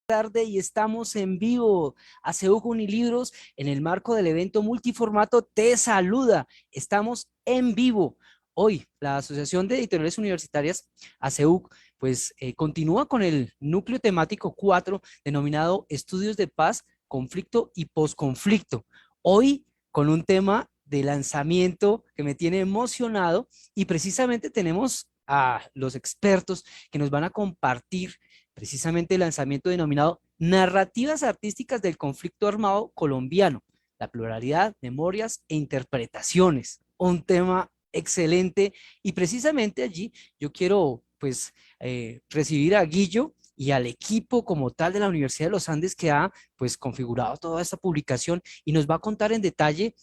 Tarde y estamos en vivo. ACEUC Unilibros, en el marco del evento multiformato, te saluda. Estamos en vivo. Hoy, la Asociación de Editoriales Universitarias, ACEUC, continúa con el núcleo temático 4, denominado Estudios de Paz, Conflicto y Posconflicto. Hoy, con un tema de lanzamiento que me tiene emocionado, y precisamente tenemos a los expertos que nos van a compartir precisamente el lanzamiento denominado Narrativas Artísticas del Conflicto Armado Colombiano, la pluralidad, memorias e interpretaciones. Un tema excelente, y precisamente allí yo quiero recibir a Guillo y al equipo como tal de la Universidad de los Andes, que ha configurado toda esta publicación y nos va a contar en detalle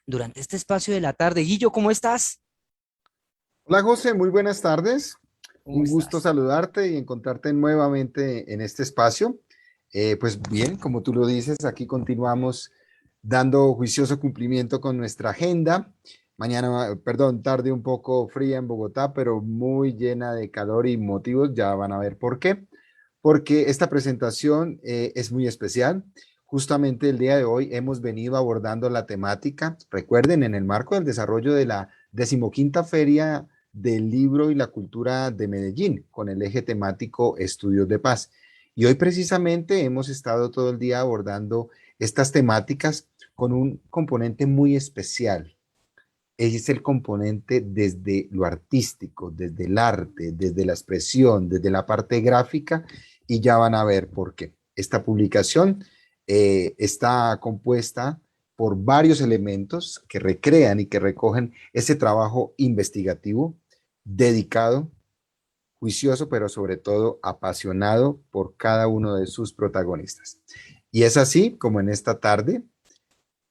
durante este espacio de la tarde. Guillo, ¿cómo estás? Hola José, muy buenas tardes. ¿Cómo Un gusto estás? saludarte y encontrarte nuevamente en este espacio. Pues bien, como tú lo dices, aquí continuamos dando juicioso cumplimiento con nuestra agenda. Mañana, perdón, tarde un poco fría en Bogotá, pero muy llena de calor y motivos. Ya van a ver por qué. Porque esta presentación es muy especial. Justamente el día de hoy hemos venido abordando la temática, recuerden, en el marco del desarrollo de la 15ª Feria del Libro y la Cultura de Medellín, con el eje temático Estudios de Paz. Y hoy precisamente hemos estado todo el día abordando estas temáticas con un componente muy especial. Es el componente desde lo artístico, desde el arte, desde la expresión, desde la parte gráfica, y ya van a ver por qué. Esta publicación está compuesta por varios elementos que recrean y que recogen ese trabajo investigativo, dedicado, juicioso, pero sobre todo apasionado por cada uno de sus protagonistas. Y es así como en esta tarde,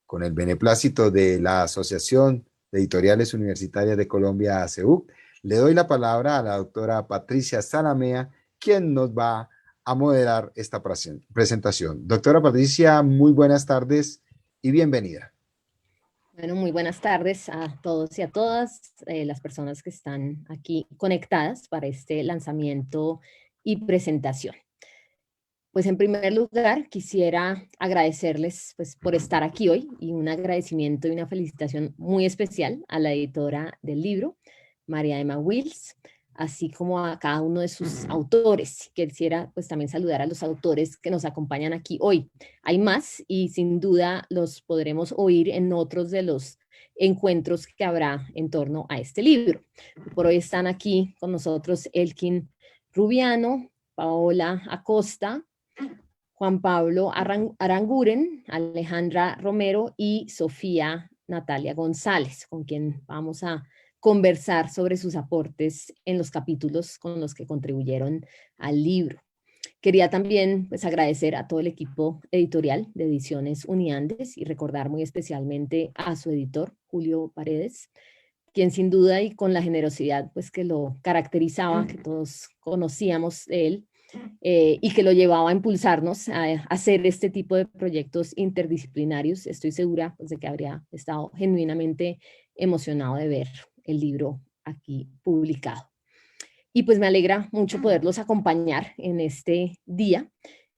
con el beneplácito de la Asociación de Editoriales Universitarias de Colombia, ACEUC, le doy la palabra a la doctora Patricia Salamea, quien nos va a moderar esta presentación. Doctora Patricia, muy buenas tardes y bienvenida. Bueno, muy buenas tardes a todos y a todas las personas que están aquí conectadas para este lanzamiento y presentación. Pues en primer lugar quisiera agradecerles por estar aquí hoy, y un agradecimiento y una felicitación muy especial a la editora del libro, María Emma Wills, así como a cada uno de sus autores. Quisiera también saludar a los autores que nos acompañan aquí hoy. Hay más y sin duda los podremos oír en otros de los encuentros que habrá en torno a este libro. Por hoy están aquí con nosotros Elkin Rubiano, Paola Acosta, Juan Pablo Aranguren, Alejandra Romero y Sofía Natalia González, con quien vamos a conversar sobre sus aportes en los capítulos con los que contribuyeron al libro. Quería también agradecer a todo el equipo editorial de Ediciones Uniandes y recordar muy especialmente a su editor, Julio Paredes, quien sin duda y con la generosidad que lo caracterizaba, que todos conocíamos de él, y que lo llevaba a impulsarnos a hacer este tipo de proyectos interdisciplinarios. Estoy segura de que habría estado genuinamente emocionado de ver el libro aquí publicado. Y me alegra mucho poderlos acompañar en este día.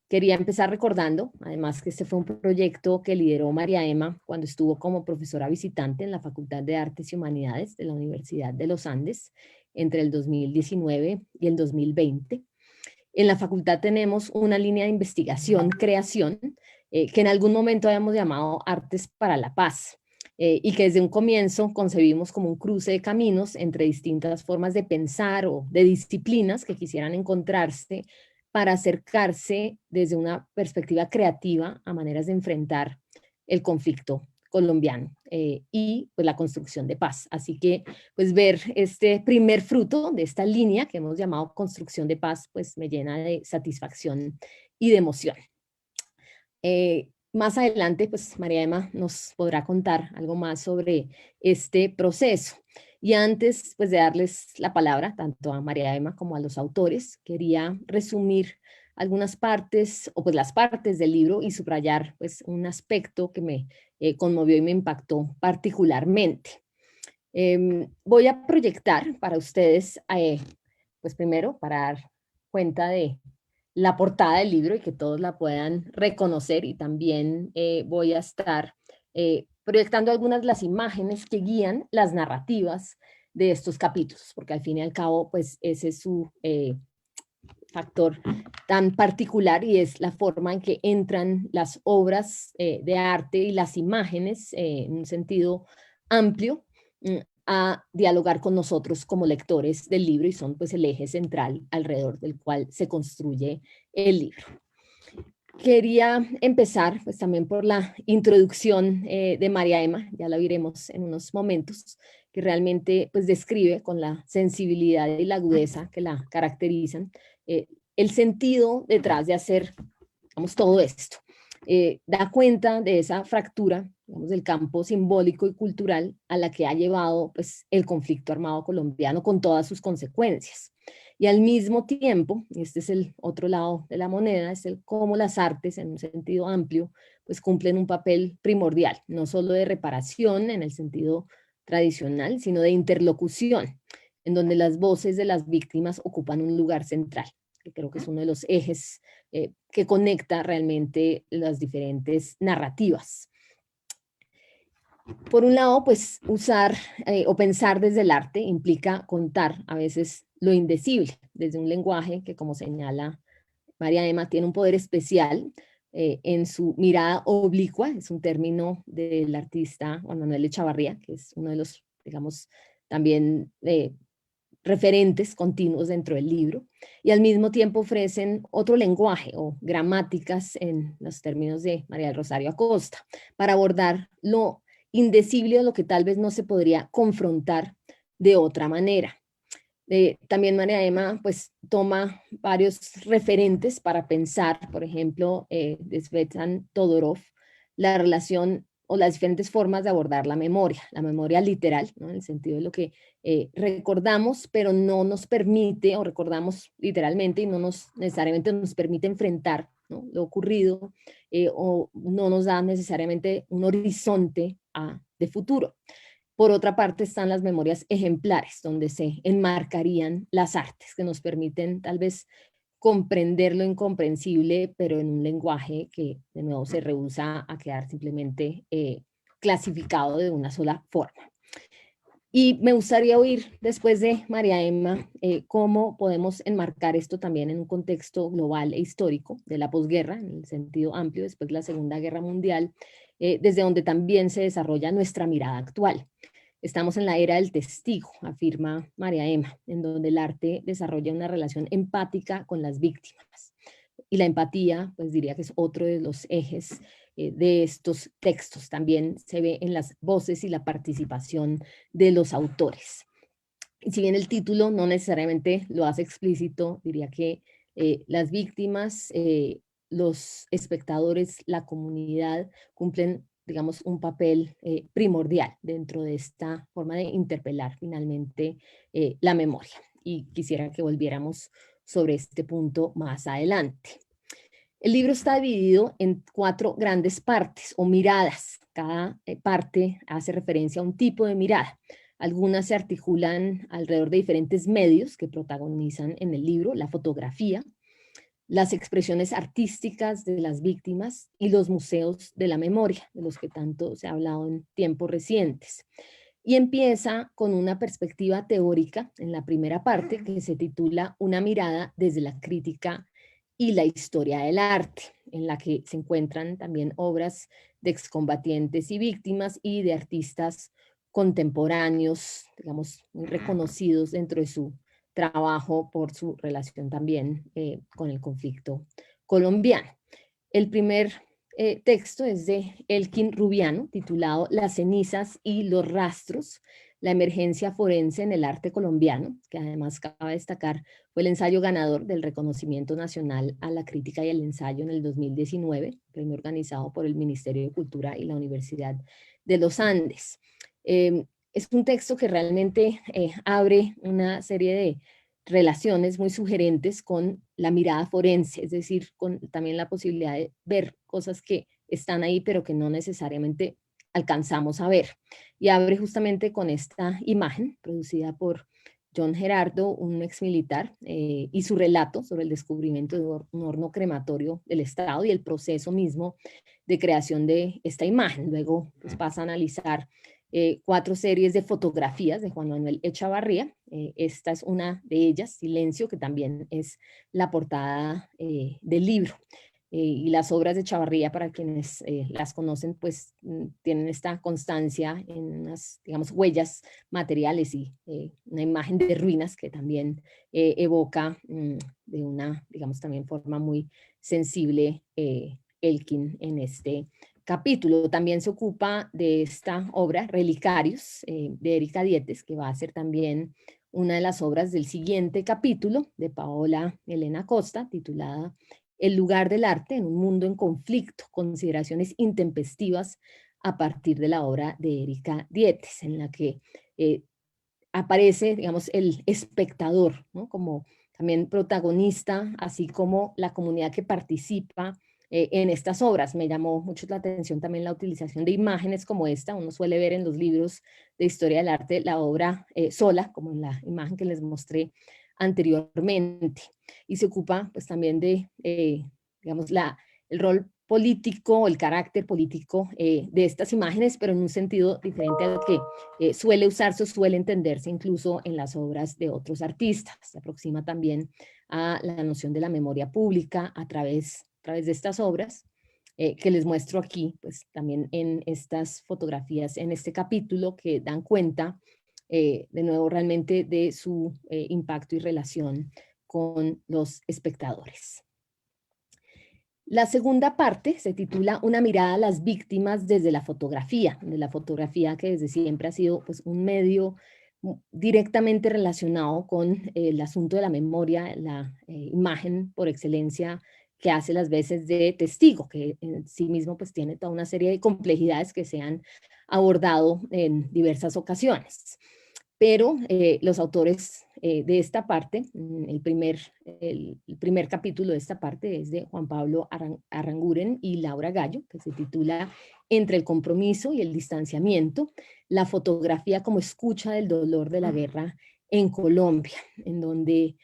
Quería empezar recordando, además, que este fue un proyecto que lideró María Emma cuando estuvo como profesora visitante en la Facultad de Artes y Humanidades de la Universidad de los Andes entre el 2019 y el 2020. En la facultad tenemos una línea de investigación, creación, que en algún momento habíamos llamado Artes para la Paz, y que desde un comienzo concebimos como un cruce de caminos entre distintas formas de pensar o de disciplinas que quisieran encontrarse para acercarse desde una perspectiva creativa a maneras de enfrentar el conflicto colombiano y la construcción de paz. Así que ver este primer fruto de esta línea que hemos llamado construcción de paz, me llena de satisfacción y de emoción. Más adelante, María Emma nos podrá contar algo más sobre este proceso. Y antes, de darles la palabra, tanto a María Emma como a los autores, quería resumir algunas partes, o las partes del libro, y subrayar un aspecto que me conmovió y me impactó particularmente. Voy a proyectar para ustedes, primero, para dar cuenta de la portada del libro y que todos la puedan reconocer, y también voy a estar proyectando algunas de las imágenes que guían las narrativas de estos capítulos, porque al fin y al cabo, pues ese es su factor tan particular, y es la forma en que entran las obras de arte y las imágenes en un sentido amplio a dialogar con nosotros como lectores del libro, y son pues el eje central alrededor del cual se construye el libro. Quería empezar pues también por la introducción de María Emma, ya la veremos en unos momentos, que realmente pues describe con la sensibilidad y la agudeza que la caracterizan el sentido detrás de hacer, digamos, todo esto. Da cuenta de esa fractura, digamos, del campo simbólico y cultural a la que ha llevado pues, el conflicto armado colombiano con todas sus consecuencias. Y al mismo tiempo, y este es el otro lado de la moneda, es el cómo las artes, en un sentido amplio, pues cumplen un papel primordial, no solo de reparación en el sentido tradicional, sino de interlocución, en donde las voces de las víctimas ocupan un lugar central, que creo que es uno de los ejes que conecta realmente las diferentes narrativas. Por un lado, pues usar o pensar desde el arte implica contar a veces lo indecible, desde un lenguaje que, como señala María Emma, tiene un poder especial en su mirada oblicua, es un término del artista Juan Manuel Echavarría, que es uno de los, digamos, también referentes continuos dentro del libro, y al mismo tiempo ofrecen otro lenguaje o gramáticas en los términos de María del Rosario Acosta, para abordar lo indecible o lo que tal vez no se podría confrontar de otra manera. También María Emma pues toma varios referentes para pensar, por ejemplo, de Svetlana Todorov, la relación o las diferentes formas de abordar la memoria literal, ¿no? En el sentido de lo que recordamos, pero no nos permite, o recordamos literalmente y no nos necesariamente nos permite enfrentar, ¿no?, lo ocurrido, o no nos da necesariamente un horizonte de futuro. Por otra parte están las memorias ejemplares, donde se enmarcarían las artes, que nos permiten tal vez comprender lo incomprensible, pero en un lenguaje que de nuevo se rehúsa a quedar simplemente clasificado de una sola forma. Y me gustaría oír después de María Emma cómo podemos enmarcar esto también en un contexto global e histórico de la posguerra, en el sentido amplio, después de la Segunda Guerra Mundial, desde donde también se desarrolla nuestra mirada actual. Estamos en la era del testigo, afirma María Emma, en donde el arte desarrolla una relación empática con las víctimas. Y la empatía, pues diría que es otro de los ejes de estos textos. También se ve en las voces y la participación de los autores. Y si bien el título no necesariamente lo hace explícito, diría que las víctimas, los espectadores, la comunidad cumplen, digamos, un papel primordial dentro de esta forma de interpelar finalmente la memoria. Y quisiera que volviéramos sobre este punto más adelante. El libro está dividido en 4 grandes partes o miradas. Cada parte hace referencia a un tipo de mirada. Algunas se articulan alrededor de diferentes medios que protagonizan en el libro: la fotografía, las expresiones artísticas de las víctimas y los museos de la memoria, de los que tanto se ha hablado en tiempos recientes. Y empieza con una perspectiva teórica en la primera parte, que se titula Una mirada desde la crítica y la historia del arte, en la que se encuentran también obras de excombatientes y víctimas y de artistas contemporáneos, digamos, muy reconocidos dentro de su trabajo por su relación también con el conflicto colombiano. El primer texto es de Elkin Rubiano, titulado Las cenizas y los rastros, la emergencia forense en el arte colombiano, que además cabe destacar fue el ensayo ganador del reconocimiento nacional a la crítica y el ensayo en el 2019, premio organizado por el Ministerio de Cultura y la Universidad de los Andes. Es un texto que realmente abre una serie de relaciones muy sugerentes con la mirada forense, es decir, con también la posibilidad de ver cosas que están ahí, pero que no necesariamente alcanzamos a ver. Y abre justamente con esta imagen producida por John Gerardo, un exmilitar, y su relato sobre el descubrimiento de un horno crematorio del Estado y el proceso mismo de creación de esta imagen. Luego pues, pasa a analizar 4 series de fotografías de Juan Manuel Echavarría. Esta es una de ellas, Silencio, que también es la portada del libro. Y las obras de Chavarría, para quienes las conocen, pues tienen esta constancia en unas, digamos, huellas materiales y una imagen de ruinas que también evoca de una, digamos, también forma muy sensible Elkin en este capítulo. También se ocupa de esta obra, Relicarios, de Erika Dietes, que va a ser también una de las obras del siguiente capítulo de Paola Elena Costa, titulada El lugar del arte en un mundo en conflicto, consideraciones intempestivas a partir de la obra de Erika Dietes, en la que aparece, digamos, el espectador, ¿no? Como también protagonista, así como la comunidad que participa en estas obras. Me llamó mucho la atención también la utilización de imágenes como esta. Uno suele ver en los libros de historia del arte la obra sola, como en la imagen que les mostré anteriormente. Y se ocupa pues también de, digamos, el rol político, el carácter político de estas imágenes, pero en un sentido diferente al que suele usarse o suele entenderse incluso en las obras de otros artistas. Se aproxima también a la noción de la memoria pública a través de estas obras que les muestro aquí, pues también en estas fotografías, en este capítulo que dan cuenta de nuevo realmente de su impacto y relación con los espectadores. La segunda parte se titula Una mirada a las víctimas desde la fotografía, de la fotografía que desde siempre ha sido pues, un medio directamente relacionado con el asunto de la memoria, la imagen por excelencia que hace las veces de testigo, que en sí mismo pues tiene toda una serie de complejidades que se han abordado en diversas ocasiones. Pero los autores de esta parte, el primer capítulo de esta parte es de Juan Pablo Aranguren y Laura Gallo, que se titula Entre el compromiso y el distanciamiento, la fotografía como escucha del dolor de la guerra en Colombia, en donde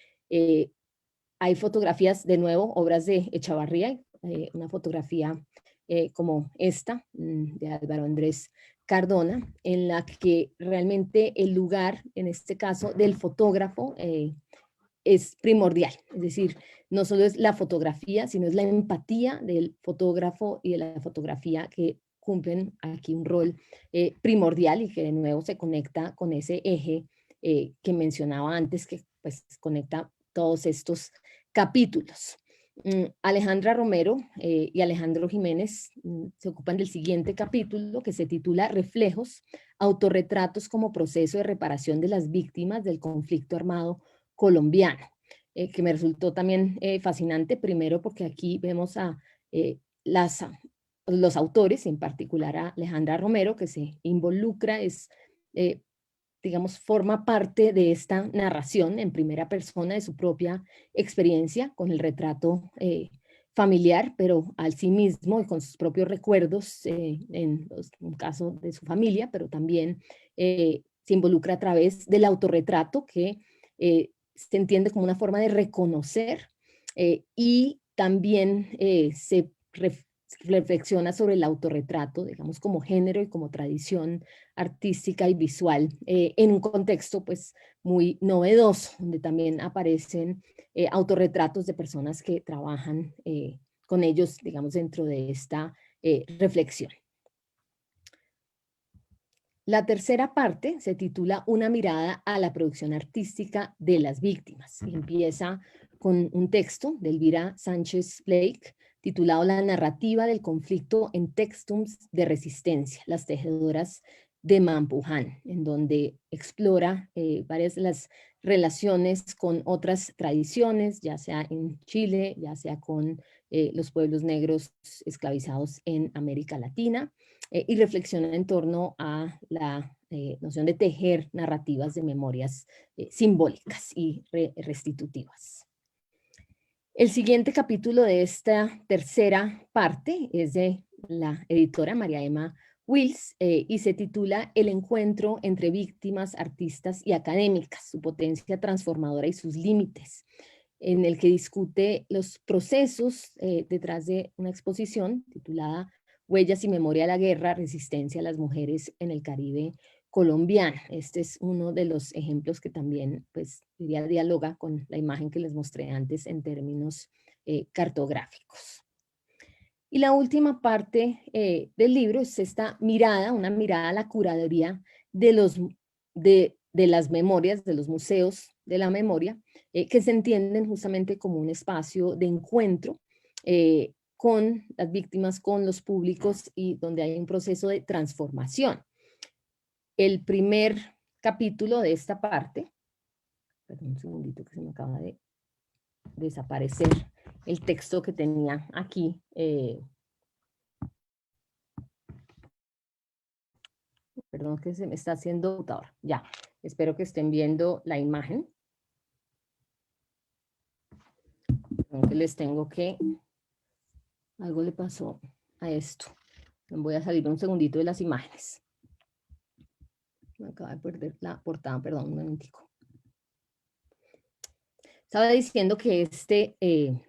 hay fotografías, de nuevo, obras de Echavarría, una fotografía como esta, de Álvaro Andrés Cardona, en la que realmente el lugar, en este caso, del fotógrafo es primordial. Es decir, no solo es la fotografía, sino es la empatía del fotógrafo y de la fotografía que cumplen aquí un rol primordial y que de nuevo se conecta con ese eje que mencionaba antes, que pues conecta todos estos capítulos. Alejandra Romero y Alejandro Jiménez se ocupan del siguiente capítulo que se titula Reflejos, autorretratos como proceso de reparación de las víctimas del conflicto armado colombiano, que me resultó también fascinante, primero porque aquí vemos a los autores, en particular a Alejandra Romero, que se involucra, digamos, forma parte de esta narración en primera persona de su propia experiencia con el retrato familiar, pero al sí mismo y con sus propios recuerdos, en un caso de su familia, pero también se involucra a través del autorretrato que se entiende como una forma de reconocer y también se reflexiona sobre el autorretrato, digamos, como género y como tradición artística y visual en un contexto pues muy novedoso, donde también aparecen autorretratos de personas que trabajan con ellos, digamos, dentro de esta reflexión. La tercera parte se titula Una mirada a la producción artística de las víctimas. Y empieza con un texto de Elvira Sánchez Blake titulado La narrativa del conflicto en textums de resistencia, las tejedoras de Mampuján, en donde explora varias de las relaciones con otras tradiciones, ya sea en Chile, ya sea con los pueblos negros esclavizados en América Latina, y reflexiona en torno a la noción de tejer narrativas de memorias simbólicas y restitutivas. El siguiente capítulo de esta tercera parte es de la editora María Emma Wills y se titula El encuentro entre víctimas, artistas y académicas, su potencia transformadora y sus límites, en el que discute los procesos detrás de una exposición titulada Huellas y Memoria de la Guerra, Resistencia a las Mujeres en el Caribe colombiano. Este es uno de los ejemplos que también, pues, dialoga con la imagen que les mostré antes en términos cartográficos. Y la última parte del libro es esta mirada, una mirada a la curaduría de las memorias, de los museos de la memoria, que se entienden justamente como un espacio de encuentro con las víctimas, con los públicos y donde hay un proceso de transformación. El primer capítulo de esta parte, perdón un segundito que se me acaba de desaparecer el texto que tenía aquí. Perdón que se me está haciendo ahora. Ya, espero que estén viendo la imagen. Creo que les tengo que... Algo le pasó a esto. Voy a salir un segundito de las imágenes. Me acabo de perder la portada, perdón, un momentico. Estaba diciendo que este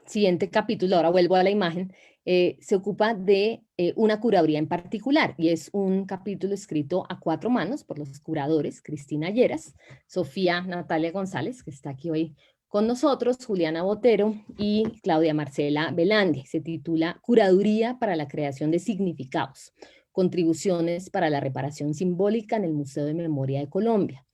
siguiente capítulo, ahora vuelvo a la imagen, se ocupa de una curaduría en particular, y es un capítulo escrito a 4 manos por los curadores Cristina Lleras, Sofía Natalia González, que está aquí hoy con nosotros, Juliana Botero y Claudia Marcela Belandi. Se titula Curaduría para la creación de significados, contribuciones para la reparación simbólica en el Museo de Memoria de Colombia.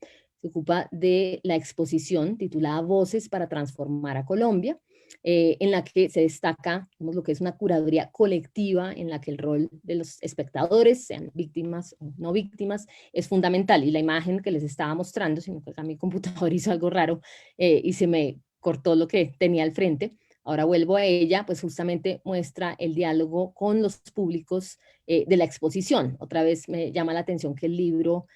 Se ocupa de la exposición titulada Voces para transformar a Colombia, en la que se destaca, digamos, lo que es una curaduría colectiva en la que el rol de los espectadores, sean víctimas o no víctimas, es fundamental. Y la imagen que les estaba mostrando, sino que acá mi computador hizo algo raro y se me cortó lo que tenía al frente. Ahora vuelvo a ella, pues justamente muestra el diálogo con los públicos de la exposición. Otra vez me llama la atención que el libro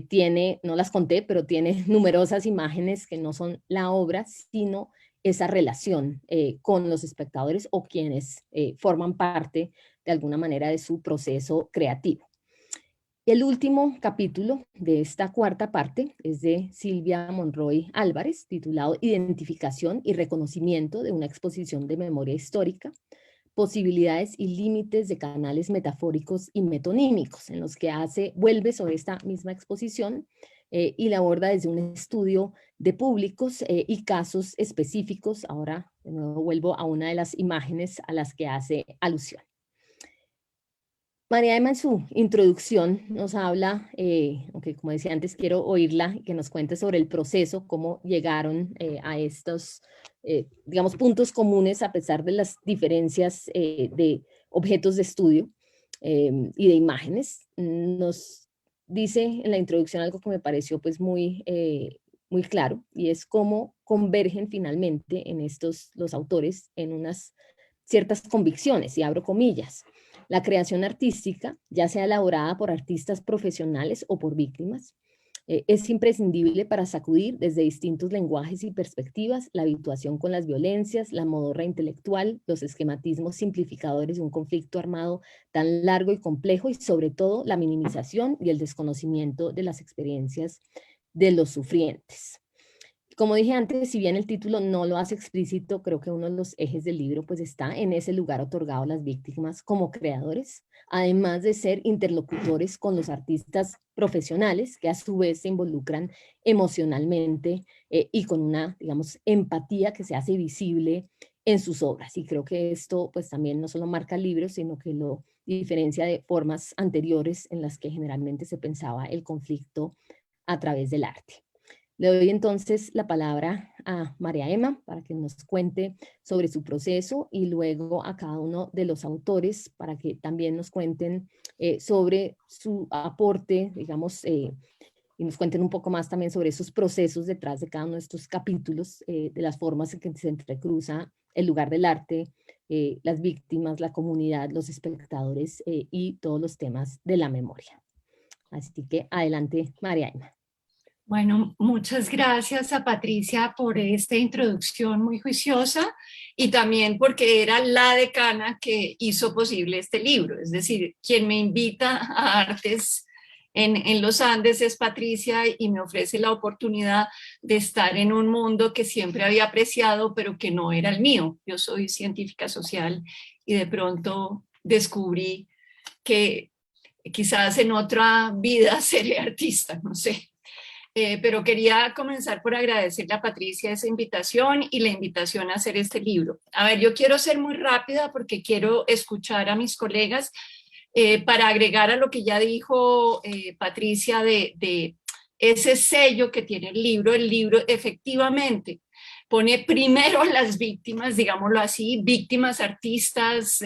tiene, no las conté, pero tiene numerosas imágenes que no son la obra, sino esa relación con los espectadores o quienes forman parte de alguna manera de su proceso creativo. El último capítulo de esta cuarta parte es de Silvia Monroy Álvarez, titulado Identificación y reconocimiento de una exposición de memoria histórica, posibilidades y límites de canales metafóricos y metonímicos, en los que vuelve sobre esta misma exposición y la aborda desde un estudio de públicos y casos específicos. Ahora, de nuevo, vuelvo a una de las imágenes a las que hace alusión. María Emma en su introducción nos habla, aunque como decía antes, quiero oírla, que nos cuente sobre el proceso, cómo llegaron a estos, digamos, puntos comunes a pesar de las diferencias de objetos de estudio y de imágenes. Nos dice en la introducción algo que me pareció pues muy claro, y es cómo convergen finalmente en estos los autores en unas ciertas convicciones, y abro comillas. La creación artística, ya sea elaborada por artistas profesionales o por víctimas, es imprescindible para sacudir desde distintos lenguajes y perspectivas la habituación con las violencias, la modorra intelectual, los esquematismos simplificadores de un conflicto armado tan largo y complejo, y sobre todo la minimización y el desconocimiento de las experiencias de los sufrientes. Como dije antes, si bien el título no lo hace explícito, creo que uno de los ejes del libro pues está en ese lugar otorgado a las víctimas como creadores, además de ser interlocutores con los artistas profesionales que a su vez se involucran emocionalmente y con una, digamos, empatía que se hace visible en sus obras. Y creo que esto pues también no solo marca el libro, sino que lo diferencia de formas anteriores en las que generalmente se pensaba el conflicto a través del arte. Le doy entonces la palabra a María Emma para que nos cuente sobre su proceso, y luego a cada uno de los autores para que también nos cuenten sobre su aporte, digamos, y nos cuenten un poco más también sobre esos procesos detrás de cada uno de estos capítulos, de las formas en que se entrecruza el lugar del arte, las víctimas, la comunidad, los espectadores y todos los temas de la memoria. Así que adelante, María Emma. Bueno, muchas gracias a Patricia por esta introducción muy juiciosa y también porque era la decana que hizo posible este libro. Es decir, quien me invita a Artes en los Andes es Patricia y me ofrece la oportunidad de estar en un mundo que siempre había apreciado, pero que no era el mío. Yo soy científica social y de pronto descubrí que quizás en otra vida seré artista, no sé. Pero quería comenzar por agradecerle a Patricia esa invitación y la invitación a hacer este libro. A ver, yo quiero ser muy rápida porque quiero escuchar a mis colegas para agregar a lo que ya dijo Patricia de ese sello que tiene el libro efectivamente pone primero las víctimas, digámoslo así, víctimas artistas,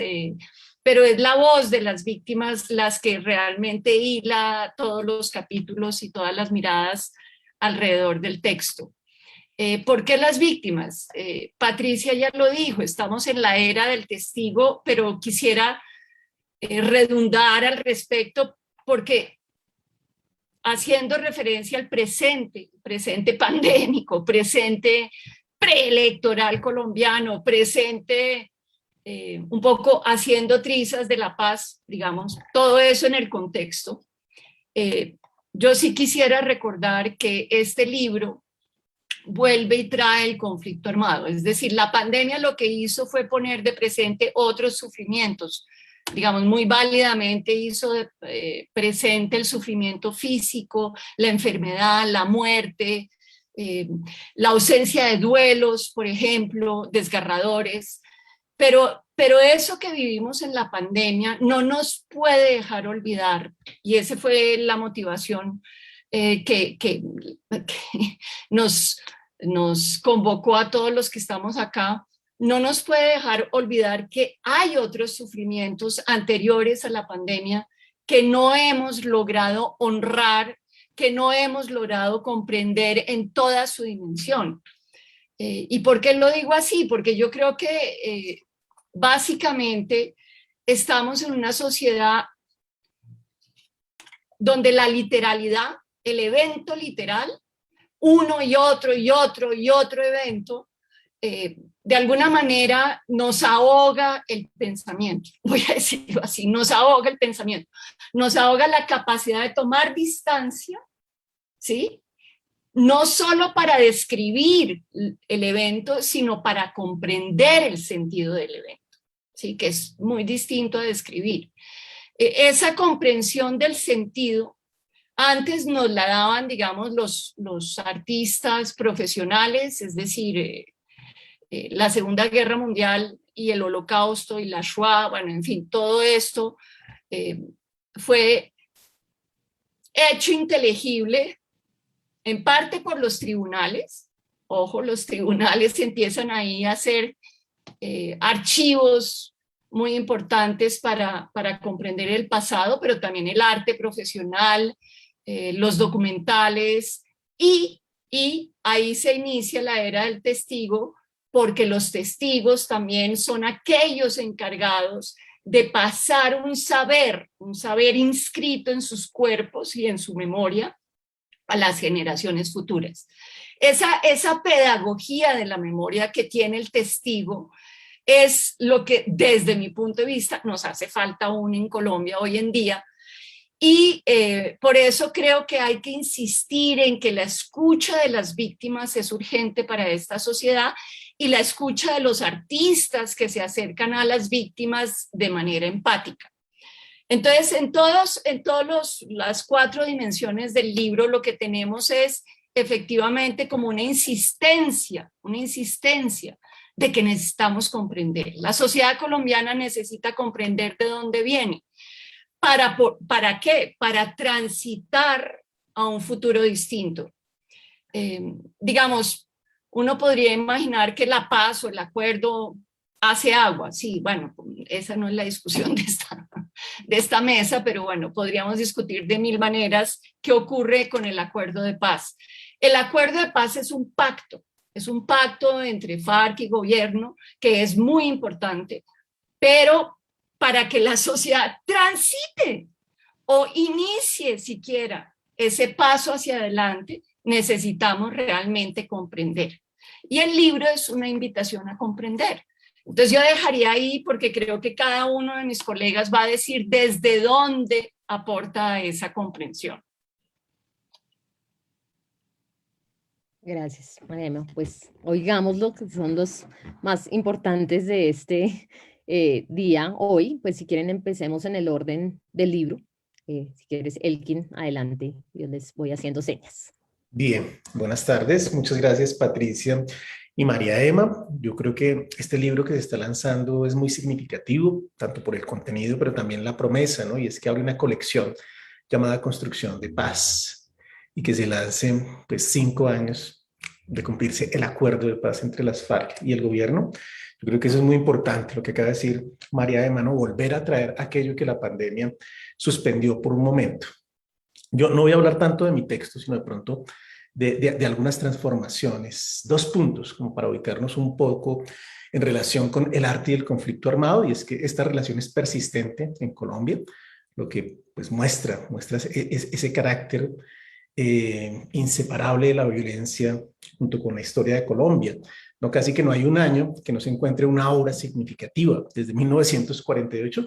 pero es la voz de las víctimas las que realmente hila todos los capítulos y todas las miradas alrededor del texto. ¿Por qué las víctimas? Patricia ya lo dijo, estamos en la era del testigo, pero quisiera redundar al respecto porque haciendo referencia al presente pandémico, presente preelectoral colombiano, presente un poco haciendo trizas de la paz, digamos, todo eso en el contexto. Yo sí quisiera recordar que este libro vuelve y trae el conflicto armado, es decir, la pandemia lo que hizo fue poner de presente otros sufrimientos, digamos, muy válidamente hizo presente el sufrimiento físico, la enfermedad, la muerte, la ausencia de duelos, por ejemplo, desgarradores, pero eso que vivimos en la pandemia no nos puede dejar olvidar, y esa fue la motivación que nos convocó a todos los que estamos acá, no nos puede dejar olvidar que hay otros sufrimientos anteriores a la pandemia que no hemos logrado honrar, que no hemos logrado comprender en toda su dimensión. ¿Y por qué lo digo así? Porque yo creo que básicamente estamos en una sociedad donde la literalidad, el evento literal, uno y otro y otro y otro evento, de alguna manera nos ahoga el pensamiento, voy a decirlo así, nos ahoga el pensamiento, nos ahoga la capacidad de tomar distancia, ¿sí? No solo para describir el evento, sino para comprender el sentido del evento, ¿sí? Que es muy distinto a describir. Esa comprensión del sentido antes nos la daban, digamos, los artistas profesionales, es decir, la Segunda Guerra Mundial y el Holocausto y la Shoah, bueno, en fin, todo esto fue hecho inteligible en parte por los tribunales. Ojo, los tribunales empiezan ahí a hacer archivos muy importantes para comprender el pasado, pero también el arte profesional, los documentales, y ahí se inicia la era del testigo, porque los testigos también son aquellos encargados de pasar un saber inscrito en sus cuerpos y en su memoria a las generaciones futuras. Esa pedagogía de la memoria que tiene el testigo es lo que desde mi punto de vista nos hace falta aún en Colombia hoy en día. Y por eso creo que hay que insistir en que la escucha de las víctimas es urgente para esta sociedad y la escucha de los artistas que se acercan a las víctimas de manera empática. Entonces, en todas las 4 dimensiones del libro lo que tenemos es efectivamente como una insistencia de que necesitamos comprender. La sociedad colombiana necesita comprender de dónde viene. ¿Para qué? Para transitar a un futuro distinto. Digamos, uno podría imaginar que la paz o el acuerdo hace agua. Sí, bueno, esa no es la discusión de esta mesa, pero bueno, podríamos discutir de 1000 maneras qué ocurre con el acuerdo de paz. El acuerdo de paz es un pacto entre FARC y gobierno que es muy importante, pero para que la sociedad transite o inicie siquiera ese paso hacia adelante, necesitamos realmente comprender. Y el libro es una invitación a comprender. Entonces yo dejaría ahí porque creo que cada uno de mis colegas va a decir desde dónde aporta esa comprensión. Gracias, Mariana. Pues oigamos lo que son los más importantes de este día hoy. Pues si quieren empecemos en el orden del libro. Si quieres, Elkin, adelante. Yo les voy haciendo señas. Bien, buenas tardes. Muchas gracias, Patricia y María Emma. Yo creo que este libro que se está lanzando es muy significativo, tanto por el contenido, pero también la promesa, ¿no? Y es que abre una colección llamada Construcción de Paz y que se lance, pues, 5 años de cumplirse el acuerdo de paz entre las FARC y el gobierno. Yo creo que eso es muy importante, lo que acaba de decir María Emma, ¿no? Volver a traer aquello que la pandemia suspendió por un momento. Yo no voy a hablar tanto de mi texto, sino de pronto de algunas transformaciones. 2 puntos, como para ubicarnos un poco en relación con el arte y el conflicto armado, y es que esta relación es persistente en Colombia, lo que pues muestra ese carácter inseparable de la violencia junto con la historia de Colombia. No, casi que no hay un año que no se encuentre una obra significativa desde 1948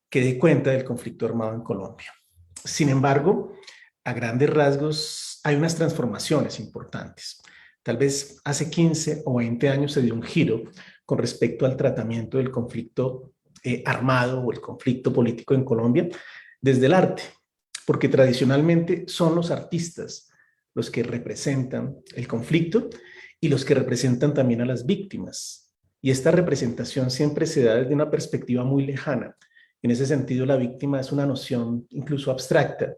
que dé cuenta del conflicto armado en Colombia. Sin embargo, a grandes rasgos hay unas transformaciones importantes. Tal vez hace 15 o 20 años se dio un giro con respecto al tratamiento del conflicto armado o el conflicto político en Colombia desde el arte, porque tradicionalmente son los artistas los que representan el conflicto y los que representan también a las víctimas. Y esta representación siempre se da desde una perspectiva muy lejana. En ese sentido, la víctima es una noción incluso abstracta.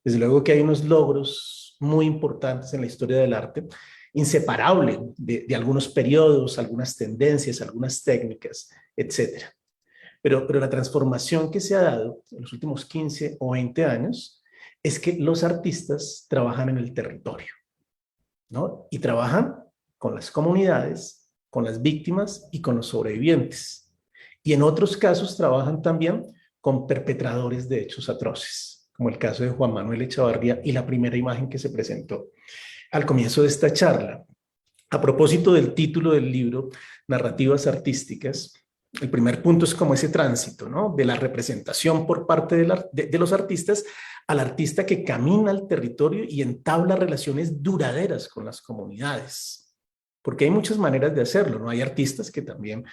Desde luego que hay unos logros muy importantes en la historia del arte, inseparable de algunos periodos, algunas tendencias, algunas técnicas, etc. Pero la transformación que se ha dado en los últimos 15 o 20 años es que los artistas trabajan en el territorio, ¿no? Y trabajan con las comunidades, con las víctimas y con los sobrevivientes. Y en otros casos trabajan también con perpetradores de hechos atroces, como el caso de Juan Manuel Echavarría y la primera imagen que se presentó al comienzo de esta charla. A propósito del título del libro, Narrativas Artísticas, el primer punto es como ese tránsito, ¿no? De la representación por parte de los artistas al artista que camina al territorio y entabla relaciones duraderas con las comunidades. Porque hay muchas maneras de hacerlo, ¿no? Hay artistas que también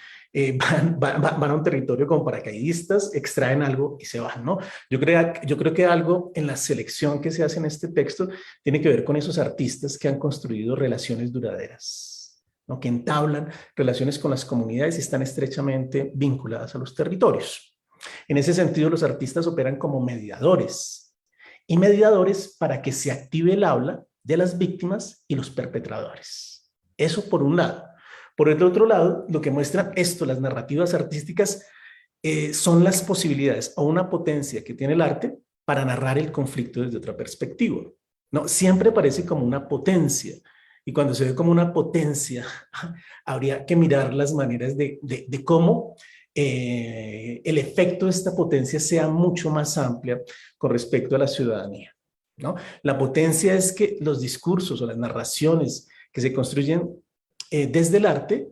van a un territorio como paracaidistas, extraen algo y se van, ¿no? Yo creo que algo en la selección que se hace en este texto tiene que ver con esos artistas que han construido relaciones duraderas, ¿no? Que entablan relaciones con las comunidades y están estrechamente vinculadas a los territorios. En ese sentido, los artistas operan como mediadores, y mediadores para que se active el habla de las víctimas y los perpetradores. Eso por un lado. Por el otro lado, lo que muestran esto, las narrativas artísticas, son las posibilidades o una potencia que tiene el arte para narrar el conflicto desde otra perspectiva, ¿no? Siempre parece como una potencia, y cuando se ve como una potencia, habría que mirar las maneras de cómo el efecto de esta potencia sea mucho más amplia con respecto a la ciudadanía, ¿no? La potencia es que los discursos o las narraciones que se construyen desde el arte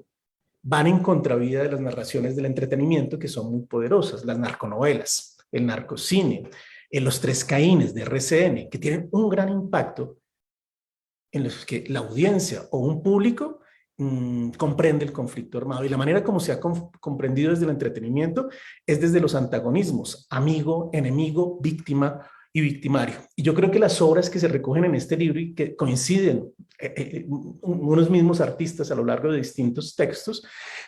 van en contravía de las narraciones del entretenimiento, que son muy poderosas, las narconovelas, el narcocine, los 3 Caínes de RCN, que tienen un gran impacto en los que la audiencia o un público comprende el conflicto armado. Y la manera como se ha comprendido desde el entretenimiento es desde los antagonismos, amigo, enemigo, víctima y victimario. Y yo creo que las obras que se recogen en este libro y que coinciden unos mismos artistas a lo largo de distintos textos,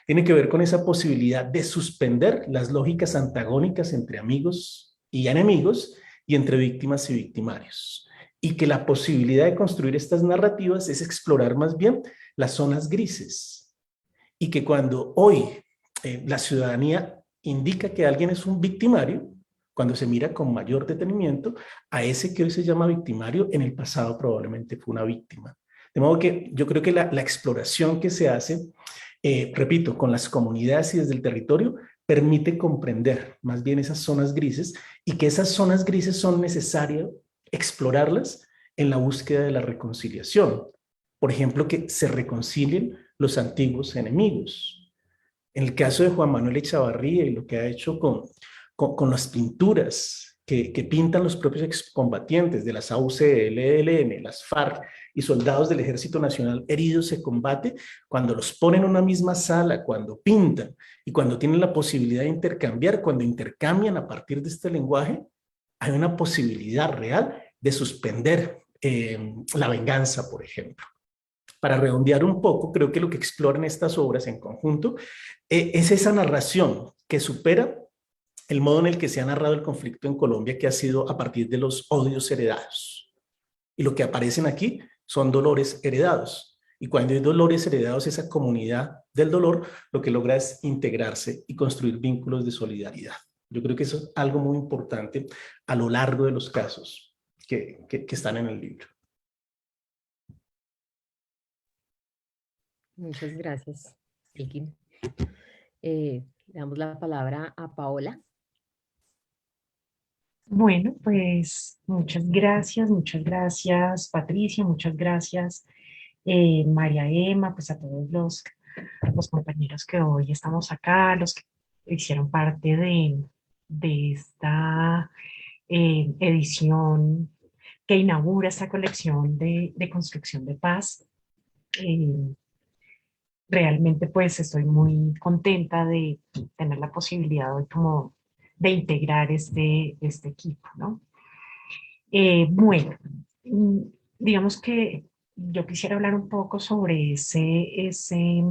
tienen que ver con esa posibilidad de suspender las lógicas antagónicas entre amigos y enemigos y entre víctimas y victimarios. Y que la posibilidad de construir estas narrativas es explorar más bien las zonas grises. Y que cuando hoy la ciudadanía indica que alguien es un victimario, cuando se mira con mayor detenimiento a ese que hoy se llama victimario, en el pasado probablemente fue una víctima. De modo que yo creo que la exploración que se hace, repito, con las comunidades y desde el territorio, permite comprender más bien esas zonas grises, y que esas zonas grises son necesarias explorarlas en la búsqueda de la reconciliación. Por ejemplo, que se reconcilien los antiguos enemigos. En el caso de Juan Manuel Echavarría y lo que ha hecho con las pinturas que pintan los propios excombatientes de las AUC, el ELN, las FARC y soldados del Ejército Nacional heridos en combate, cuando los ponen en una misma sala, cuando pintan y cuando tienen la posibilidad de intercambiar, cuando intercambian a partir de este lenguaje, hay una posibilidad real de suspender la venganza, por ejemplo. Para redondear un poco, creo que lo que exploran estas obras en conjunto es esa narración que supera el modo en el que se ha narrado el conflicto en Colombia, que ha sido a partir de los odios heredados. Y lo que aparecen aquí son dolores heredados. Y cuando hay dolores heredados, esa comunidad del dolor lo que logra es integrarse y construir vínculos de solidaridad. Yo creo que eso es algo muy importante a lo largo de los casos que están en el libro. Muchas gracias, Elkin. Le damos la palabra a Paola. Bueno, pues muchas gracias Patricia, muchas gracias María Emma, pues a todos los compañeros que hoy estamos acá, los que hicieron parte de esta edición que inaugura esta colección de construcción de paz. Realmente pues estoy muy contenta de tener la posibilidad hoy como de integrar este equipo, ¿no? Bueno, digamos que yo quisiera hablar un poco sobre ese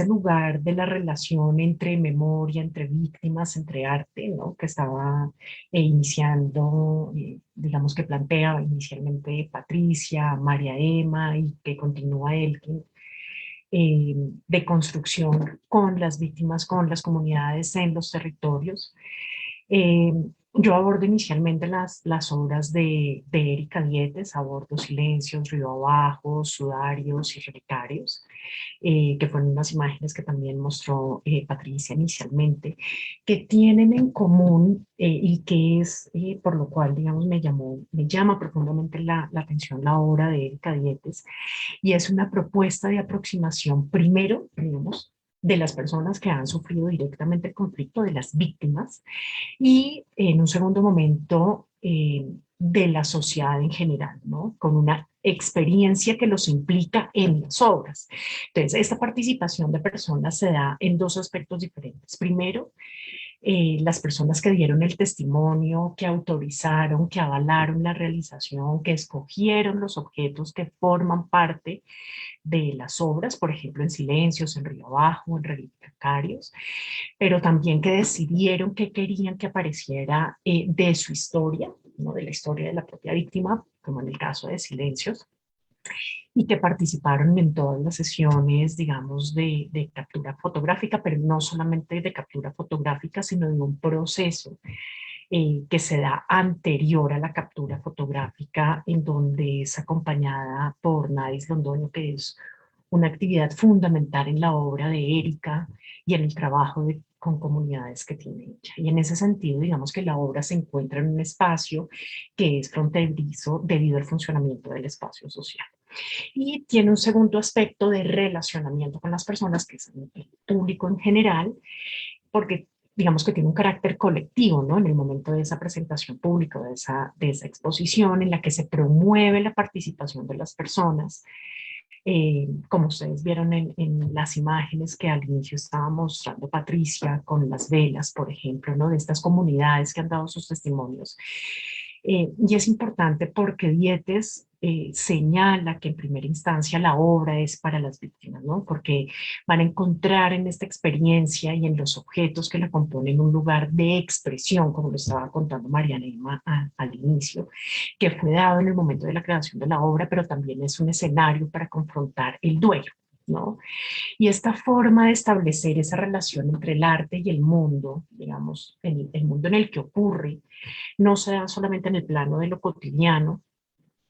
lugar de la relación entre memoria, entre víctimas, entre arte, ¿no? Que estaba iniciando, digamos que plantea inicialmente Patricia, María Emma y que continúa Elkin, de construcción con las víctimas, con las comunidades en los territorios. Yo abordo inicialmente las obras de Erika Dietes, abordo Silencios, Río Abajo, Sudarios y Relicarios, que fueron unas imágenes que también mostró Patricia inicialmente, que tienen en común y que es por lo cual, digamos, me llama profundamente la atención la obra de Erika Dietes, y es una propuesta de aproximación, primero, digamos, de las personas que han sufrido directamente el conflicto, de las víctimas, y en un segundo momento de la sociedad en general, ¿no? Con una experiencia que los implica en las obras. Entonces, esta participación de personas se da en dos aspectos diferentes. Primero, las personas que dieron el testimonio, que autorizaron, que avalaron la realización, que escogieron los objetos que forman parte de las obras, por ejemplo, en Silencios, en Río Abajo, en Relicarios, pero también que decidieron que querían que apareciera de su historia, ¿no? De la historia de la propia víctima, como en el caso de Silencios, y que participaron en todas las sesiones, digamos, de captura fotográfica, pero no solamente de captura fotográfica, sino de un proceso que se da anterior a la captura fotográfica, en donde es acompañada por Nadis Londoño, que es una actividad fundamental en la obra de Erika y en el trabajo con comunidades que tiene ella. Y en ese sentido, digamos que la obra se encuentra en un espacio que es fronterizo debido al funcionamiento del espacio social. Y tiene un segundo aspecto de relacionamiento con las personas, que es el público en general, porque digamos que tiene un carácter colectivo, ¿no? En el momento de esa presentación pública, de esa exposición en la que se promueve la participación de las personas, como ustedes vieron en las imágenes que al inicio estaba mostrando Patricia, con las velas, por ejemplo, ¿no? De estas comunidades que han dado sus testimonios. Y es importante porque Dietes señala que en primera instancia la obra es para las víctimas, ¿no? Porque van a encontrar en esta experiencia y en los objetos que la componen un lugar de expresión, como lo estaba contando Mariana Emma al inicio, que fue dado en el momento de la creación de la obra, pero también es un escenario para confrontar el duelo, ¿no? Y esta forma de establecer esa relación entre el arte y el mundo, digamos, el mundo en el que ocurre, no se da solamente en el plano de lo cotidiano,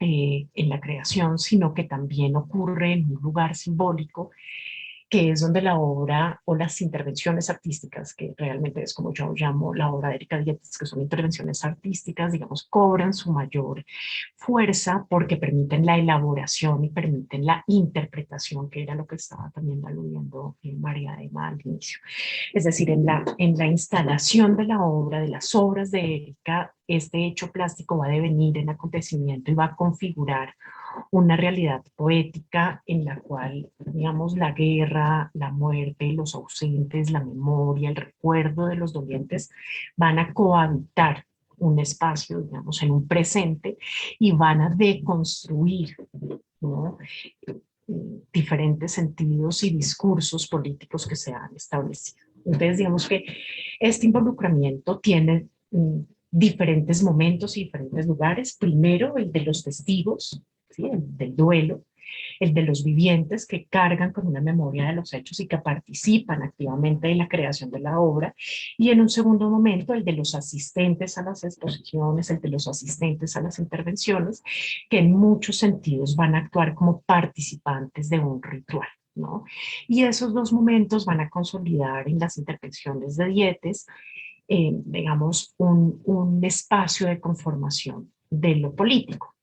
en la creación, sino que también ocurre en un lugar simbólico que es donde la obra o las intervenciones artísticas, que realmente es como yo llamo la obra de Erika Dietrich, que son intervenciones artísticas, digamos, cobran su mayor fuerza porque permiten la elaboración y permiten la interpretación, que era lo que estaba también aludiendo María Emma al inicio. Es decir, en la instalación de la obra, de las obras de Erika, este hecho plástico va a devenir en acontecimiento y va a configurar una realidad poética en la cual, digamos, la guerra, la muerte, los ausentes, la memoria, el recuerdo de los dolientes van a cohabitar un espacio, digamos, en un presente y van a deconstruir, ¿no?, diferentes sentidos y discursos políticos que se han establecido. Entonces, digamos que este involucramiento tiene diferentes momentos y diferentes lugares. Primero, el de los testigos, ¿sí?, el del duelo, el de los vivientes que cargan con una memoria de los hechos y que participan activamente en la creación de la obra, y en un segundo momento el de los asistentes a las exposiciones, el de los asistentes a las intervenciones, que en muchos sentidos van a actuar como participantes de un ritual, ¿no? Y esos dos momentos van a consolidar en las intervenciones de Dietes, digamos, un espacio de conformación de lo político.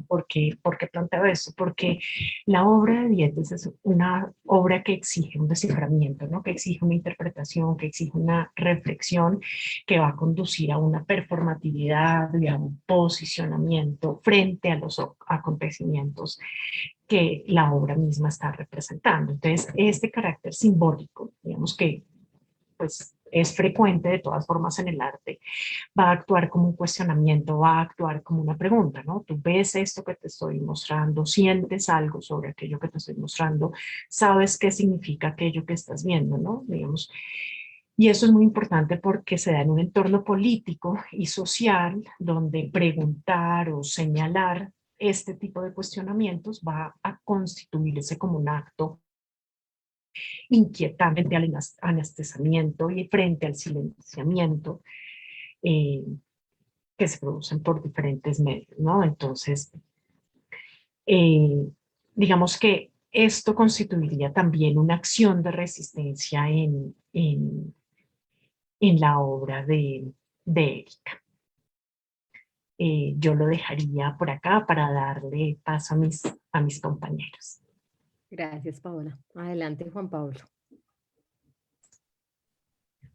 ¿Por qué planteo esto? Porque la obra de Dietes es una obra que exige un desciframiento, ¿no?, que exige una interpretación, que exige una reflexión que va a conducir a una performatividad y a un posicionamiento frente a los acontecimientos que la obra misma está representando. Entonces, este carácter simbólico, digamos que pues es frecuente de todas formas en el arte, va a actuar como un cuestionamiento, va a actuar como una pregunta, ¿no? Tú ves esto que te estoy mostrando, sientes algo sobre aquello que te estoy mostrando, sabes qué significa aquello que estás viendo, ¿no? Digamos, y eso es muy importante porque se da en un entorno político y social donde preguntar o señalar este tipo de cuestionamientos va a constituirse como un acto inquietante frente al anestesiamiento y frente al silenciamiento eh, que se producen por diferentes medios, ¿no? Entonces, eh, digamos que esto constituiría también una acción de resistencia en la obra de Erika. Yo lo dejaría por acá para darle paso a mis compañeros. Gracias, Paola. Adelante, Juan Pablo.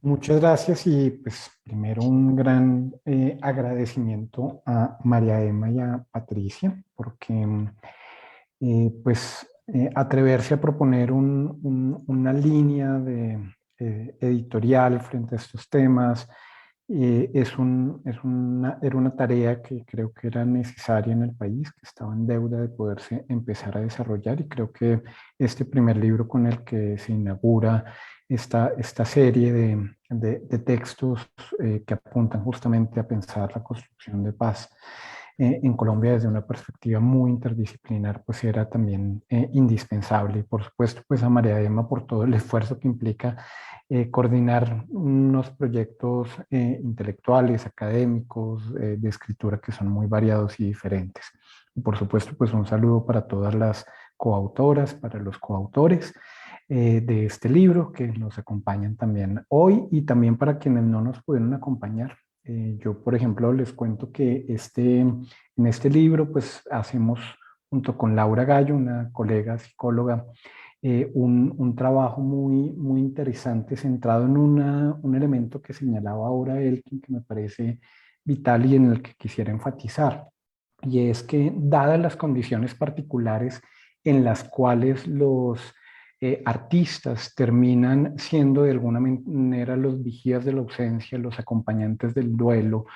Muchas gracias y pues primero un gran agradecimiento a María Emma y a Patricia porque atreverse a proponer una línea de, editorial frente a estos temas era una tarea que creo que era necesaria en el país, que estaba en deuda de poderse empezar a desarrollar, y creo que este primer libro con el que se inaugura esta serie de textos que apuntan justamente a pensar la construcción de paz en Colombia desde una perspectiva muy interdisciplinar, pues era también indispensable. Y por supuesto, pues a María Emma por todo el esfuerzo que implica coordinar unos proyectos intelectuales, académicos, de escritura que son muy variados y diferentes. Y por supuesto, pues un saludo para todas las coautoras, para los coautores de este libro que nos acompañan también hoy, y también para quienes no nos pudieron acompañar. Yo, por ejemplo, les cuento que en este libro, pues hacemos junto con Laura Gallo, una colega psicóloga, un trabajo muy interesante centrado en un elemento que señalaba ahora Elkin, que me parece vital y en el que quisiera enfatizar. Y es que, dadas las condiciones particulares en las cuales los artistas terminan siendo de alguna manera los vigías de la ausencia, los acompañantes del duelo,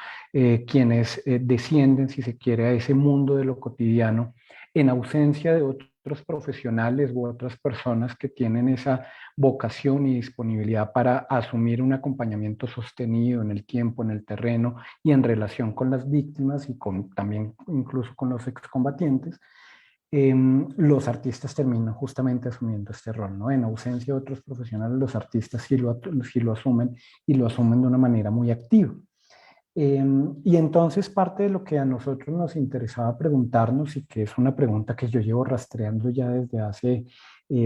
quienes descienden, si se quiere, a ese mundo de lo cotidiano, en ausencia de otros profesionales u otras personas que tienen esa vocación y disponibilidad para asumir un acompañamiento sostenido en el tiempo, en el terreno y en relación con las víctimas y también incluso con los excombatientes. Los artistas terminan justamente asumiendo este rol, ¿no? En ausencia de otros profesionales, los artistas sí lo asumen, y lo asumen de una manera muy activa. Y entonces parte de lo que a nosotros nos interesaba preguntarnos, y que es una pregunta que yo llevo rastreando ya desde hace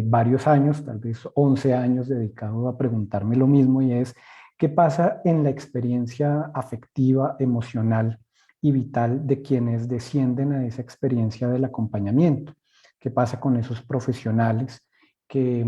varios años, tal vez 11 años dedicado a preguntarme lo mismo, y es: ¿qué pasa en la experiencia afectiva, emocional y vital de quienes descienden a esa experiencia del acompañamiento? ¿Qué pasa con esos profesionales que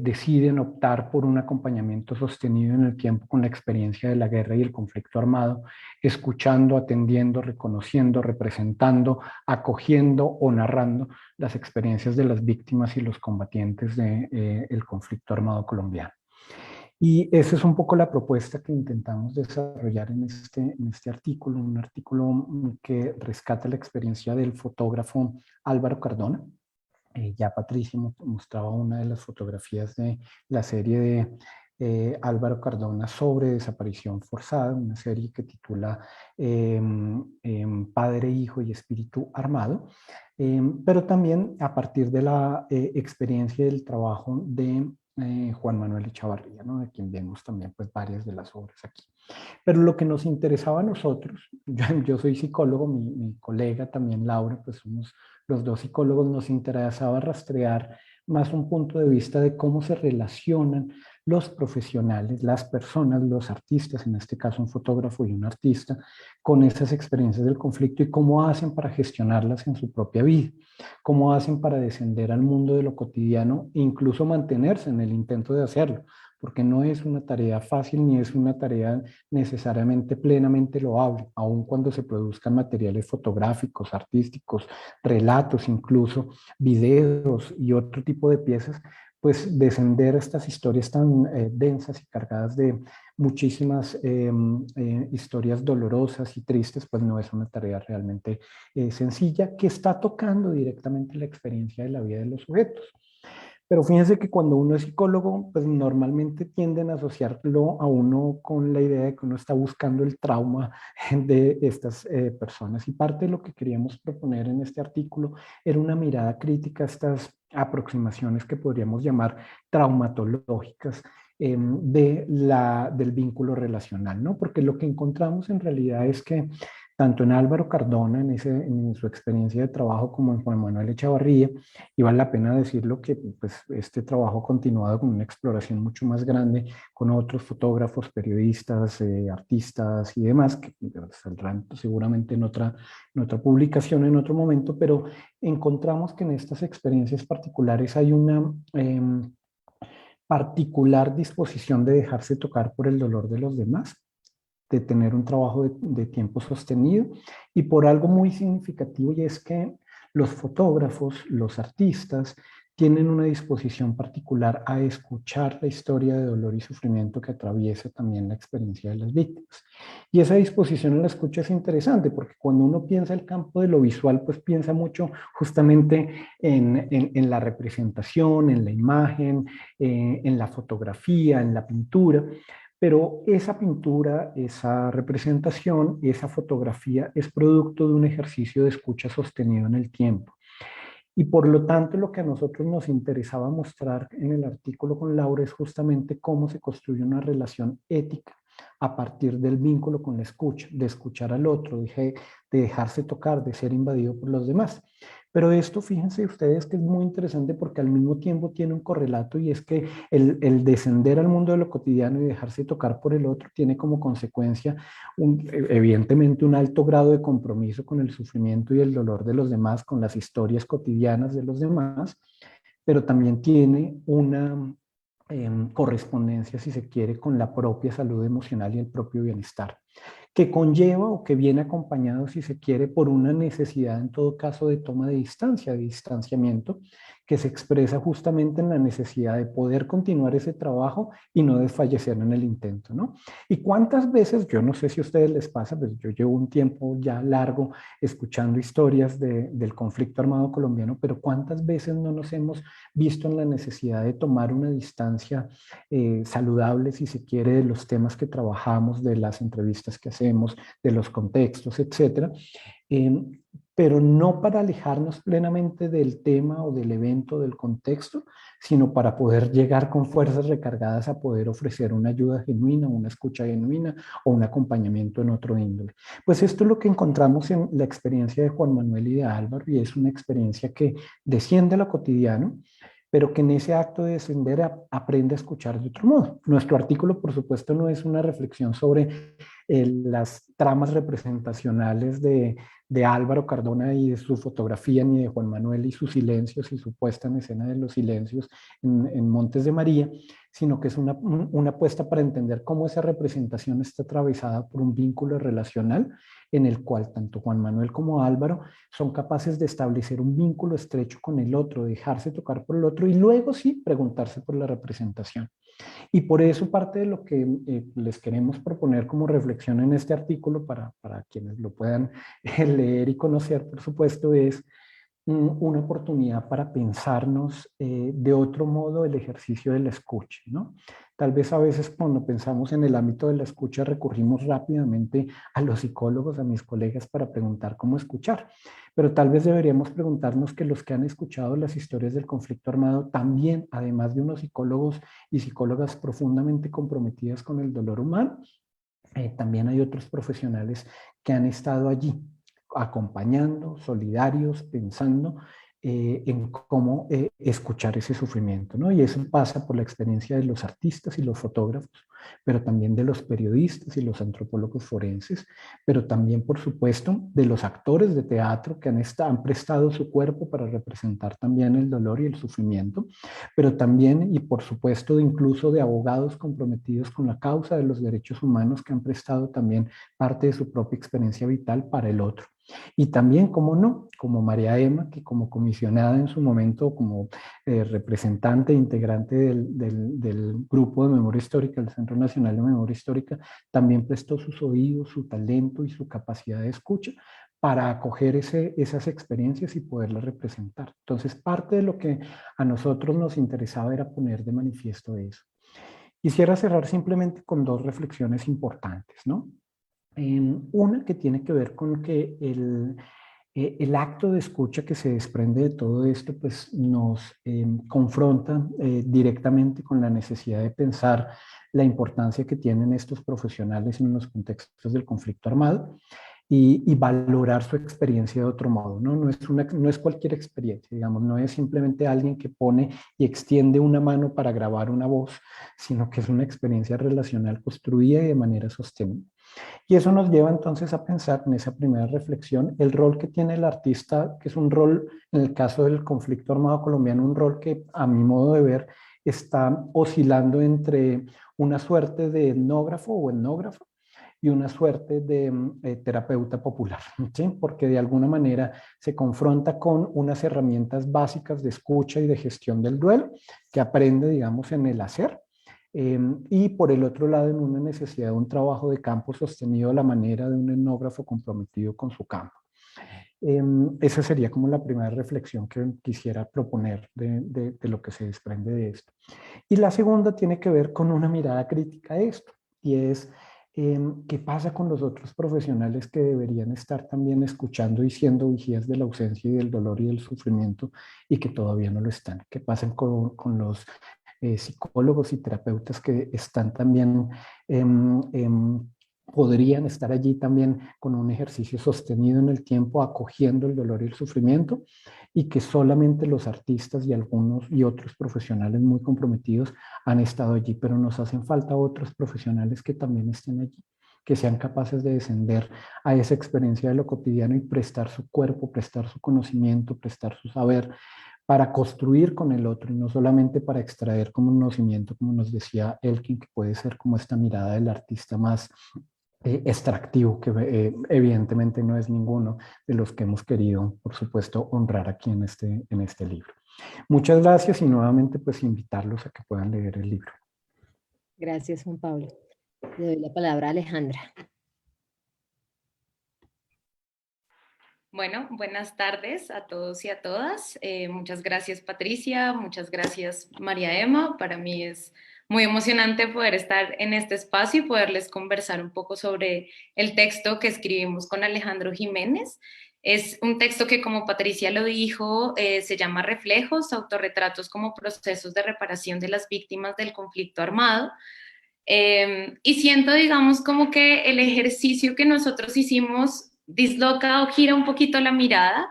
deciden optar por un acompañamiento sostenido en el tiempo con la experiencia de la guerra y el conflicto armado, escuchando, atendiendo, reconociendo, representando, acogiendo o narrando las experiencias de las víctimas y los combatientes del conflicto armado colombiano? Y esa es un poco la propuesta que intentamos desarrollar en este artículo, un artículo que rescata la experiencia del fotógrafo Álvaro Cardona. Ya Patricia mostraba una de las fotografías de la serie de Álvaro Cardona sobre desaparición forzada, una serie que titula Padre, Hijo y Espíritu Armado, pero también a partir de la experiencia del trabajo de Juan Manuel Echavarría, ¿no? De quien vemos también pues varias de las obras aquí. Pero lo que nos interesaba a nosotros, yo soy psicólogo, mi colega también Laura, pues somos los dos psicólogos, nos interesaba rastrear más un punto de vista de cómo se relacionan los profesionales, las personas, los artistas, en este caso un fotógrafo y un artista, con esas experiencias del conflicto y cómo hacen para gestionarlas en su propia vida, cómo hacen para descender al mundo de lo cotidiano e incluso mantenerse en el intento de hacerlo, porque no es una tarea fácil ni es una tarea necesariamente plenamente loable, aun cuando se produzcan materiales fotográficos, artísticos, relatos, incluso videos y otro tipo de piezas, pues descender a estas historias tan densas y cargadas de muchísimas historias dolorosas y tristes, pues no es una tarea realmente sencilla, que está tocando directamente la experiencia de la vida de los sujetos. Pero fíjense que cuando uno es psicólogo, pues normalmente tienden a asociarlo a uno con la idea de que uno está buscando el trauma de estas personas. Y parte de lo que queríamos proponer en este artículo era una mirada crítica a estas aproximaciones que podríamos llamar traumatológicas del vínculo relacional, ¿no? Porque lo que encontramos en realidad es que tanto en Álvaro Cardona, en su experiencia de trabajo, como en Juan Manuel Echavarría, y vale la pena decirlo que pues, este trabajo ha continuado con una exploración mucho más grande con otros fotógrafos, periodistas, artistas y demás, que saldrán seguramente en otra publicación en otro momento, pero encontramos que en estas experiencias particulares hay una particular disposición de dejarse tocar por el dolor de los demás, de tener un trabajo de tiempo sostenido, y por algo muy significativo, y es que los fotógrafos, los artistas, tienen una disposición particular a escuchar la historia de dolor y sufrimiento que atraviesa también la experiencia de las víctimas. Y esa disposición a la escucha es interesante, porque cuando uno piensa el campo de lo visual, pues piensa mucho justamente en la representación, en la imagen, en la fotografía, en la pintura. Pero esa pintura, esa representación, esa fotografía es producto de un ejercicio de escucha sostenido en el tiempo. Y por lo tanto, lo que a nosotros nos interesaba mostrar en el artículo con Laura es justamente cómo se construye una relación ética a partir del vínculo con la escucha, de escuchar al otro, de dejarse tocar, de ser invadido por los demás. Pero esto, fíjense ustedes que es muy interesante porque al mismo tiempo tiene un correlato, y es que el descender al mundo de lo cotidiano y dejarse tocar por el otro tiene como consecuencia evidentemente un alto grado de compromiso con el sufrimiento y el dolor de los demás, con las historias cotidianas de los demás, pero también tiene una correspondencia, si se quiere, con la propia salud emocional y el propio bienestar, que conlleva o que viene acompañado, si se quiere, por una necesidad en todo caso de toma de distancia, de distanciamiento, que se expresa justamente en la necesidad de poder continuar ese trabajo y no desfallecer en el intento, ¿no? Y cuántas veces, yo no sé si a ustedes les pasa, pues yo llevo un tiempo ya largo escuchando historias del conflicto armado colombiano, pero cuántas veces no nos hemos visto en la necesidad de tomar una distancia saludable, si se quiere, de los temas que trabajamos, de las entrevistas que hacemos, de los contextos, etcétera, pero no para alejarnos plenamente del tema o del evento, del contexto, sino para poder llegar con fuerzas recargadas a poder ofrecer una ayuda genuina, una escucha genuina o un acompañamiento en otro índole. Pues esto es lo que encontramos en la experiencia de Juan Manuel y de Álvaro, y es una experiencia que desciende a lo cotidiano, pero que en ese acto de descender aprende a escuchar de otro modo. Nuestro artículo, por supuesto, no es una reflexión sobre las tramas representacionales de Álvaro Cardona y de su fotografía, ni de Juan Manuel y sus silencios y su puesta en escena de los silencios en Montes de María, sino que es una apuesta para entender cómo esa representación está atravesada por un vínculo relacional en el cual tanto Juan Manuel como Álvaro son capaces de establecer un vínculo estrecho con el otro, dejarse tocar por el otro y luego sí preguntarse por la representación. Y por eso parte de lo que les queremos proponer como reflexión en este artículo, para quienes lo puedan leer y conocer, por supuesto, es una oportunidad para pensarnos de otro modo el ejercicio de la escucha, ¿no? Tal vez a veces cuando pensamos en el ámbito de la escucha recurrimos rápidamente a los psicólogos, a mis colegas, para preguntar cómo escuchar, pero tal vez deberíamos preguntarnos que los que han escuchado las historias del conflicto armado también, además de unos psicólogos y psicólogas profundamente comprometidas con el dolor humano, también hay otros profesionales que han estado allí acompañando, solidarios, pensando en cómo escuchar ese sufrimiento, ¿no? Y eso pasa por la experiencia de los artistas y los fotógrafos, pero también de los periodistas y los antropólogos forenses, pero también, por supuesto, de los actores de teatro que han prestado su cuerpo para representar también el dolor y el sufrimiento, pero también, y por supuesto, incluso de abogados comprometidos con la causa de los derechos humanos que han prestado también parte de su propia experiencia vital para el otro. Y también, como no, como María Emma, que como comisionada en su momento, como representante e integrante del grupo de memoria histórica, el Centro Nacional de Memoria Histórica, también prestó sus oídos, su talento y su capacidad de escucha para acoger esas experiencias y poderlas representar. Entonces, parte de lo que a nosotros nos interesaba era poner de manifiesto eso. Quisiera cerrar simplemente con dos reflexiones importantes, ¿no? Una que tiene que ver con que el acto de escucha que se desprende de todo esto pues nos confronta directamente con la necesidad de pensar la importancia que tienen estos profesionales en los contextos del conflicto armado y valorar su experiencia de otro modo, ¿no? No es cualquier experiencia, digamos, no es simplemente alguien que pone y extiende una mano para grabar una voz, sino que es una experiencia relacional construida y de manera sostenible. Y eso nos lleva entonces a pensar en esa primera reflexión el rol que tiene el artista, que es un rol, en el caso del conflicto armado colombiano, un rol que a mi modo de ver está oscilando entre una suerte de etnógrafo o etnógrafa y una suerte de terapeuta popular, ¿sí? Porque de alguna manera se confronta con unas herramientas básicas de escucha y de gestión del duelo que aprende, digamos, en el hacer. Y por el otro lado, en una necesidad de un trabajo de campo sostenido a la manera de un etnógrafo comprometido con su campo. Esa sería como la primera reflexión que quisiera proponer de lo que se desprende de esto. Y la segunda tiene que ver con una mirada crítica a esto, y es qué pasa con los otros profesionales que deberían estar también escuchando y siendo vigías de la ausencia y del dolor y del sufrimiento y que todavía no lo están. ¿Qué pasa con los psicólogos y terapeutas que están también, podrían estar allí también con un ejercicio sostenido en el tiempo, acogiendo el dolor y el sufrimiento, y que solamente los artistas y algunos y otros profesionales muy comprometidos han estado allí, pero nos hacen falta otros profesionales que también estén allí, que sean capaces de descender a esa experiencia de lo cotidiano y prestar su cuerpo, prestar su conocimiento, prestar su saber, para construir con el otro y no solamente para extraer como un conocimiento, como nos decía Elkin, que puede ser como esta mirada del artista más extractivo, que evidentemente no es ninguno de los que hemos querido, por supuesto, honrar aquí en este libro. Muchas gracias y nuevamente pues invitarlos a que puedan leer el libro. Gracias, Juan Pablo. Le doy la palabra a Alejandra. Bueno, buenas tardes a todos y a todas. Muchas gracias, Patricia. Muchas gracias, María Emma. Para mí es muy emocionante poder estar en este espacio y poderles conversar un poco sobre el texto que escribimos con Alejandro Jiménez. Es un texto que, como Patricia lo dijo, se llama Reflejos, autorretratos como procesos de reparación de las víctimas del conflicto armado. Y siento, digamos, como que el ejercicio que nosotros hicimos disloca o gira un poquito la mirada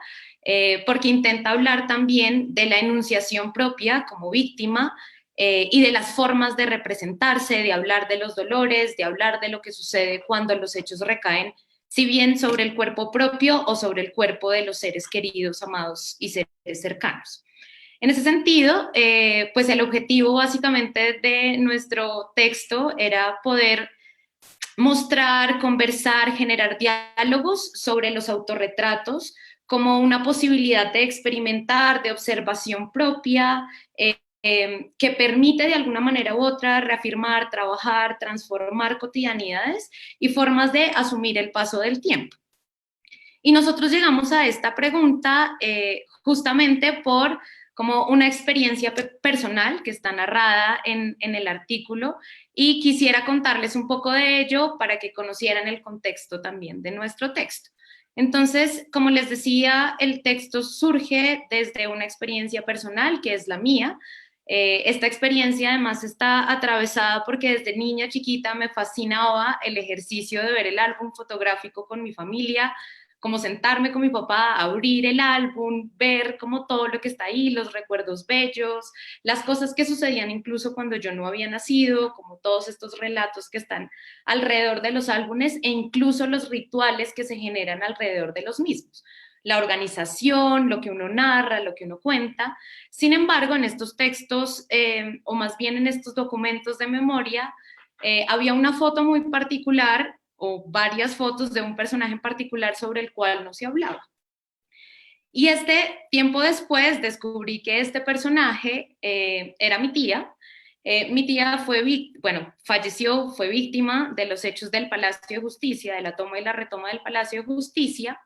porque intenta hablar también de la enunciación propia como víctima y de las formas de representarse, de hablar de los dolores, de hablar de lo que sucede cuando los hechos recaen, si bien sobre el cuerpo propio o sobre el cuerpo de los seres queridos, amados y seres cercanos. En ese sentido, pues el objetivo básicamente de nuestro texto era poder mostrar, conversar, generar diálogos sobre los autorretratos como una posibilidad de experimentar, de observación propia, que permite de alguna manera u otra reafirmar, trabajar, transformar cotidianidades y formas de asumir el paso del tiempo. Y nosotros llegamos a esta pregunta justamente por como una experiencia personal que está narrada en el artículo, y quisiera contarles un poco de ello para que conocieran el contexto también de nuestro texto. Entonces, como les decía, el texto surge desde una experiencia personal que es la mía. Esta experiencia además está atravesada porque desde niña chiquita me fascinaba el ejercicio de ver el álbum fotográfico con mi familia, como sentarme con mi papá, abrir el álbum, ver como todo lo que está ahí, los recuerdos bellos, las cosas que sucedían incluso cuando yo no había nacido, como todos estos relatos que están alrededor de los álbumes e incluso los rituales que se generan alrededor de los mismos. La organización, lo que uno narra, lo que uno cuenta. Sin embargo, en estos textos, o más bien en estos documentos de memoria, había una foto muy particular o varias fotos de un personaje en particular sobre el cual no se hablaba. Y tiempo después descubrí que este personaje era mi tía. Mi tía falleció, fue víctima de los hechos del Palacio de Justicia, de la toma y la retoma del Palacio de Justicia,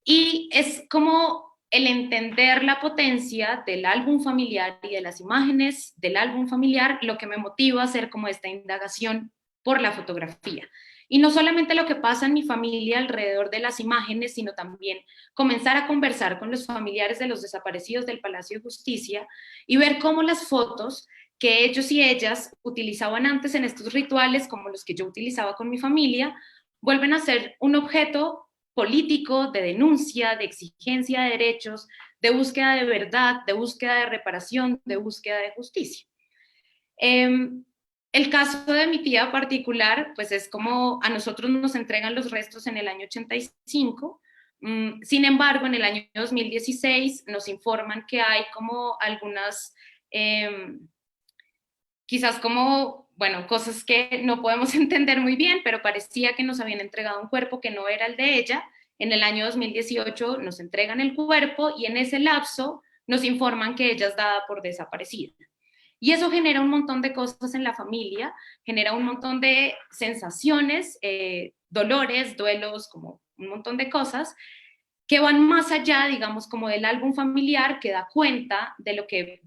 y es como el entender la potencia del álbum familiar y de las imágenes del álbum familiar lo que me motiva a hacer como esta indagación por la fotografía. Y no solamente lo que pasa en mi familia alrededor de las imágenes, sino también comenzar a conversar con los familiares de los desaparecidos del Palacio de Justicia y ver cómo las fotos que ellos y ellas utilizaban antes en estos rituales, como los que yo utilizaba con mi familia, vuelven a ser un objeto político, de denuncia, de exigencia de derechos, de búsqueda de verdad, de búsqueda de reparación, de búsqueda de justicia. El caso de mi tía particular, pues es como a nosotros nos entregan los restos en el año 85, sin embargo, en el año 2016 nos informan que hay como algunas, quizás como, bueno, cosas que no podemos entender muy bien, pero parecía que nos habían entregado un cuerpo que no era el de ella. En el año 2018 nos entregan el cuerpo y en ese lapso nos informan que ella es dada por desaparecida. Y eso genera un montón de cosas en la familia, genera un montón de sensaciones, dolores, duelos, como un montón de cosas que van más allá, digamos, como del álbum familiar que da cuenta de lo que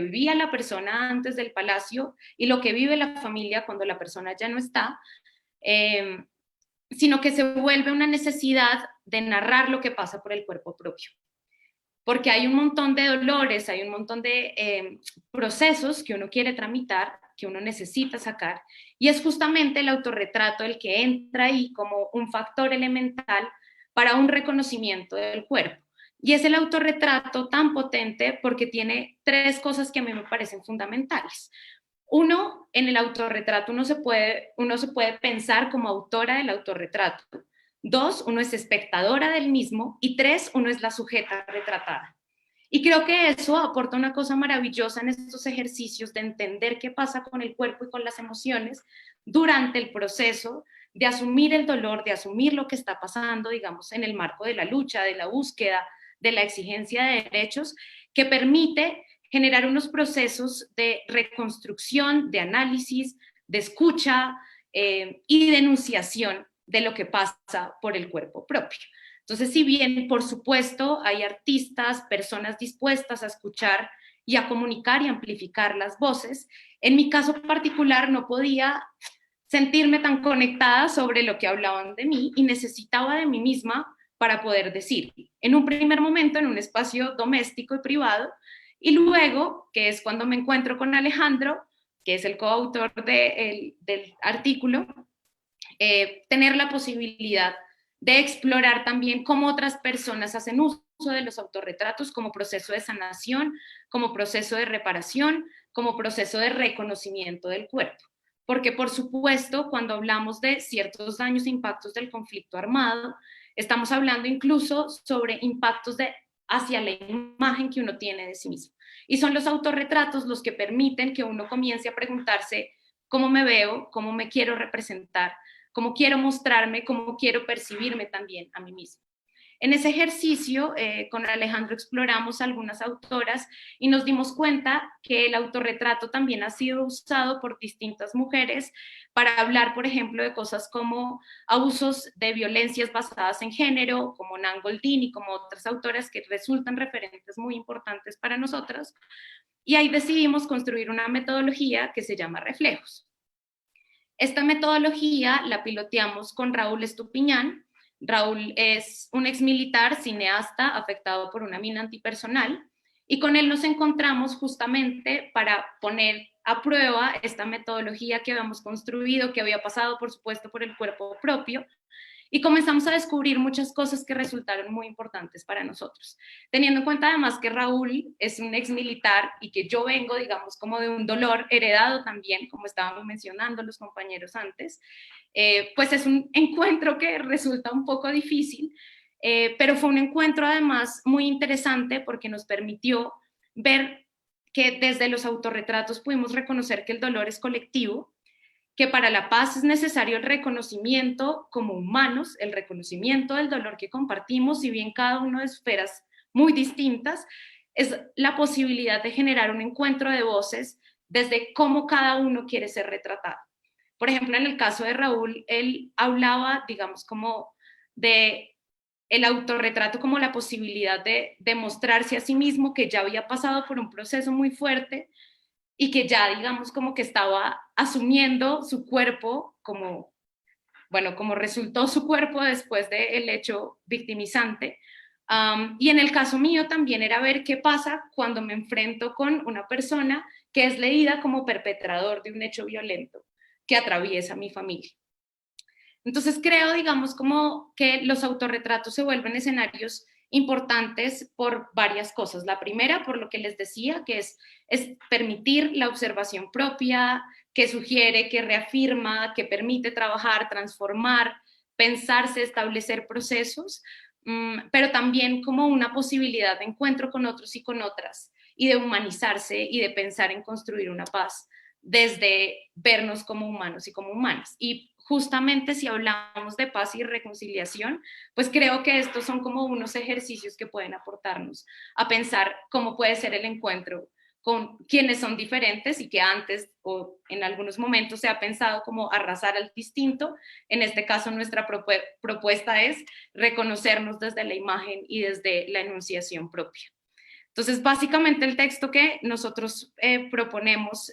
vivía la persona antes del palacio y lo que vive la familia cuando la persona ya no está, sino que se vuelve una necesidad de narrar lo que pasa por el cuerpo propio. Porque hay un montón de dolores, hay un montón de procesos que uno quiere tramitar, que uno necesita sacar, y es justamente el autorretrato el que entra ahí como un factor elemental para un reconocimiento del cuerpo. Y es el autorretrato tan potente porque tiene tres cosas que a mí me parecen fundamentales. Uno, en el autorretrato uno se puede pensar como autora del autorretrato. Dos, uno es espectadora del mismo. Y tres, uno es la sujeta retratada. Y creo que eso aporta una cosa maravillosa en estos ejercicios de entender qué pasa con el cuerpo y con las emociones durante el proceso de asumir el dolor, de asumir lo que está pasando, digamos, en el marco de la lucha, de la búsqueda, de la exigencia de derechos, que permite generar unos procesos de reconstrucción, de análisis, de escucha y de enunciación de lo que pasa por el cuerpo propio. Entonces, si bien, por supuesto, hay artistas, personas dispuestas a escuchar y a comunicar y amplificar las voces, en mi caso particular no podía sentirme tan conectada sobre lo que hablaban de mí y necesitaba de mí misma para poder decir, en un primer momento en un espacio doméstico y privado, y luego, que es cuando me encuentro con Alejandro, que es el coautor del artículo, tener la posibilidad de explorar también cómo otras personas hacen uso de los autorretratos como proceso de sanación, como proceso de reparación, como proceso de reconocimiento del cuerpo. Porque, por supuesto, cuando hablamos de ciertos daños e impactos del conflicto armado, estamos hablando incluso sobre impactos hacia la imagen que uno tiene de sí mismo. Y son los autorretratos los que permiten que uno comience a preguntarse cómo me veo, cómo me quiero representar, cómo quiero mostrarme, cómo quiero percibirme también a mí mismo. En ese ejercicio, con Alejandro exploramos algunas autoras y nos dimos cuenta que el autorretrato también ha sido usado por distintas mujeres para hablar, por ejemplo, de cosas como abusos de violencias basadas en género, como Nan Goldin y como otras autoras que resultan referentes muy importantes para nosotras. Y ahí decidimos construir una metodología que se llama Reflejos. Esta metodología la piloteamos con Raúl Estupiñán. Raúl es un exmilitar, cineasta, afectado por una mina antipersonal, y con él nos encontramos justamente para poner a prueba esta metodología que habíamos construido, que había pasado, por supuesto, por el cuerpo propio, y comenzamos a descubrir muchas cosas que resultaron muy importantes para nosotros. Teniendo en cuenta además que Raúl es un exmilitar y que yo vengo, digamos, como de un dolor heredado también, como estábamos mencionando los compañeros antes, pues es un encuentro que resulta un poco difícil, pero fue un encuentro además muy interesante porque nos permitió ver que desde los autorretratos pudimos reconocer que el dolor es colectivo, que para la paz es necesario el reconocimiento como humanos, el reconocimiento del dolor que compartimos, si bien cada uno de esferas muy distintas, es la posibilidad de generar un encuentro de voces desde cómo cada uno quiere ser retratado. Por ejemplo, en el caso de Raúl, él hablaba, digamos, como de el autorretrato como la posibilidad de mostrarse a sí mismo que ya había pasado por un proceso muy fuerte y que ya, digamos, como que estaba asumiendo su cuerpo como, bueno, como resultó su cuerpo después del hecho victimizante. Y en el caso mío también era ver qué pasa cuando me enfrento con una persona que es leída como perpetrador de un hecho violento que atraviesa mi familia. Entonces creo, digamos, como que los autorretratos se vuelven escenarios importantes por varias cosas. La primera, por lo que les decía, que es permitir la observación propia, que sugiere, que reafirma, que permite trabajar, transformar, pensarse, establecer procesos, pero también como una posibilidad de encuentro con otros y con otras, y de humanizarse y de pensar en construir una paz desde vernos como humanos y como humanas. Y justamente si hablamos de paz y reconciliación, pues creo que estos son como unos ejercicios que pueden aportarnos a pensar cómo puede ser el encuentro con quienes son diferentes y que antes o en algunos momentos se ha pensado como arrasar al distinto. En este caso, nuestra propuesta es reconocernos desde la imagen y desde la enunciación propia. Entonces, básicamente el texto que nosotros proponemos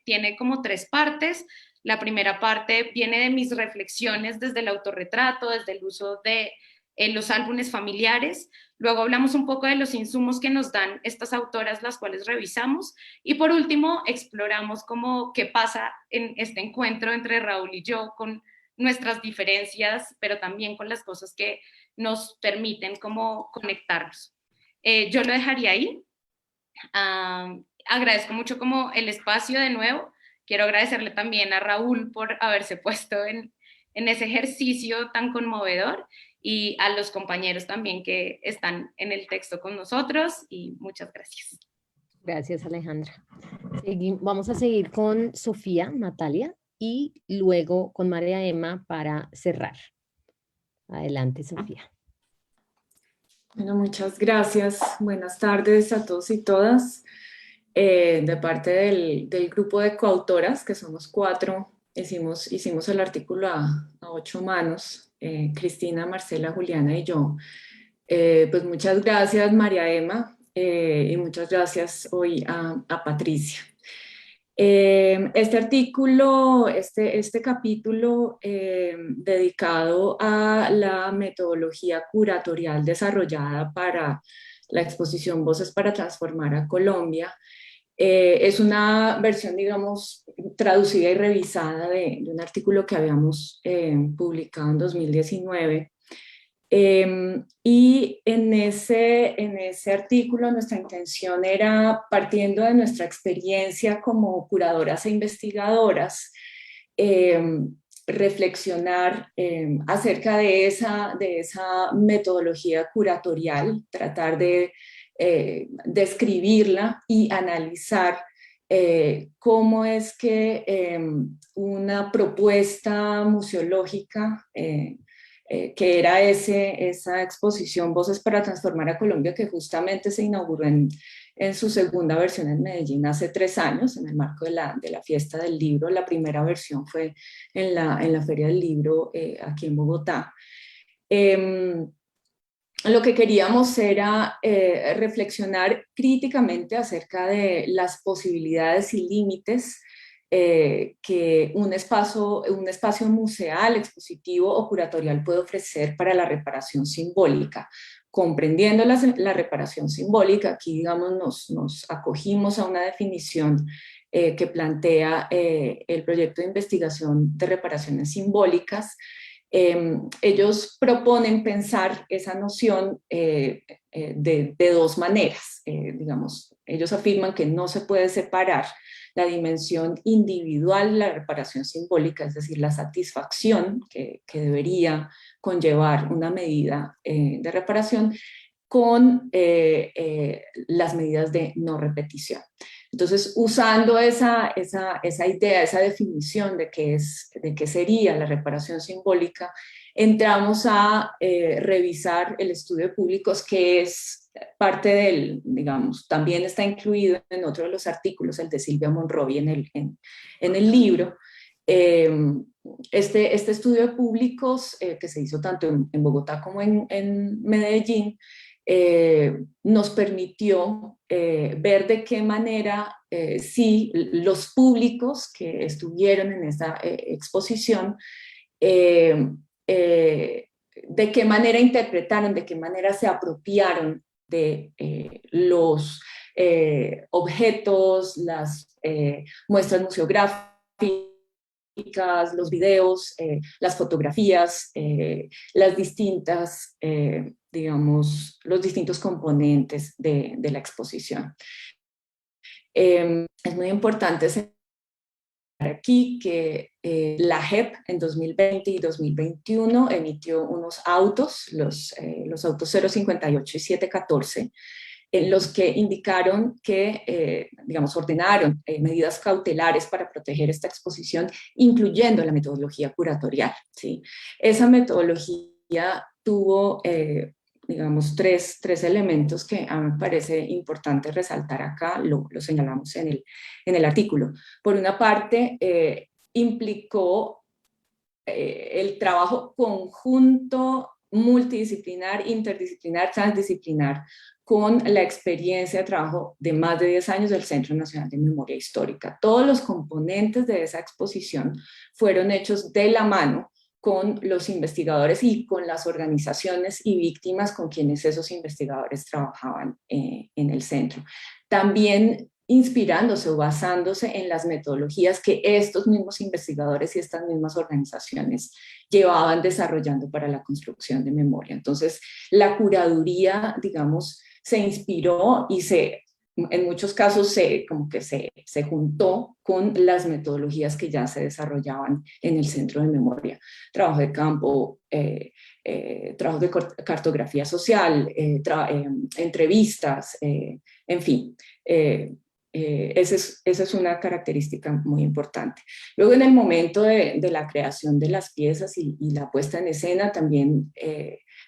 tiene como 3 partes. La primera parte viene de mis reflexiones desde el autorretrato, desde el uso de los álbumes familiares. Luego hablamos un poco de los insumos que nos dan estas autoras, las cuales revisamos. Y por último, exploramos cómo qué pasa en este encuentro entre Raúl y yo con nuestras diferencias, pero también con las cosas que nos permiten como conectarnos. Yo lo dejaría ahí. Agradezco mucho como el espacio de nuevo. Quiero agradecerle también a Raúl por haberse puesto en ese ejercicio tan conmovedor y a los compañeros también que están en el texto con nosotros y muchas gracias. Gracias, Alejandra. Vamos a seguir con Sofía, Natalia y luego con María Emma para cerrar. Adelante, Sofía. Bueno, muchas gracias. Buenas tardes a todos y todas. De parte del grupo de coautoras, que somos 4, hicimos el artículo a 8 manos, Cristina, Marcela, Juliana y yo. Pues muchas gracias, María Emma, y muchas gracias hoy a Patricia. Este artículo, este capítulo dedicado a la metodología curatorial desarrollada para la exposición Voces para Transformar a Colombia, es una versión, digamos, traducida y revisada de un artículo que habíamos publicado en 2019 Y en ese artículo nuestra intención era, partiendo de nuestra experiencia como curadoras e investigadoras, reflexionar acerca de esa metodología curatorial, tratar de describirla y analizar cómo es que una propuesta museológica que era esa exposición Voces para Transformar a Colombia, que justamente se inauguró en su segunda versión en Medellín hace 3 años, en el marco de la Fiesta del Libro. La primera versión fue en la Feria del Libro aquí en Bogotá. Lo que queríamos era reflexionar críticamente acerca de las posibilidades y límites que un espacio museal, expositivo o curatorial puede ofrecer para la reparación simbólica. Comprendiendo la reparación simbólica, aquí digamos nos acogimos a una definición que plantea el proyecto de investigación de reparaciones simbólicas. Ellos proponen pensar esa noción de 2 maneras. Digamos, ellos afirman que no se puede separar la dimensión individual de la reparación simbólica, es decir, la satisfacción que debería conllevar una medida de reparación, con las medidas de no repetición. Entonces, usando esa idea, esa definición de qué sería la reparación simbólica, entramos a revisar el estudio de públicos, que es parte del, digamos, también está incluido en otro de los artículos, el de Silvia Monroy en el libro. Este estudio de públicos que se hizo tanto en Bogotá como en Medellín, nos permitió ver de qué manera si los públicos que estuvieron en esta exposición, de qué manera interpretaron, de qué manera se apropiaron de los objetos, las muestras museográficas, los videos, las fotografías, las distintas, digamos, los distintos componentes de la exposición. Es muy importante señalar aquí que la JEP en 2020 y 2021 emitió unos autos, los autos 058 y 714, en los que indicaron que, digamos, ordenaron medidas cautelares para proteger esta exposición, incluyendo la metodología curatorial, ¿sí? Esa metodología tuvo, digamos, tres elementos que a mí me parece importante resaltar acá, lo señalamos en el artículo. Por una parte, implicó el trabajo conjunto, multidisciplinar, interdisciplinar, transdisciplinar, con la experiencia de trabajo de más de 10 años del Centro Nacional de Memoria Histórica. Todos los componentes de esa exposición fueron hechos de la mano con los investigadores y con las organizaciones y víctimas con quienes esos investigadores trabajaban en el centro. También inspirándose o basándose en las metodologías que estos mismos investigadores y estas mismas organizaciones llevaban desarrollando para la construcción de memoria. Entonces, la curaduría, digamos, se inspiró y en muchos casos se juntó con las metodologías que ya se desarrollaban en el Centro de Memoria. Trabajo de campo, trabajo de cartografía social, entrevistas, en fin. Esa es una característica muy importante. Luego, en el momento de la creación de las piezas y la puesta en escena, también,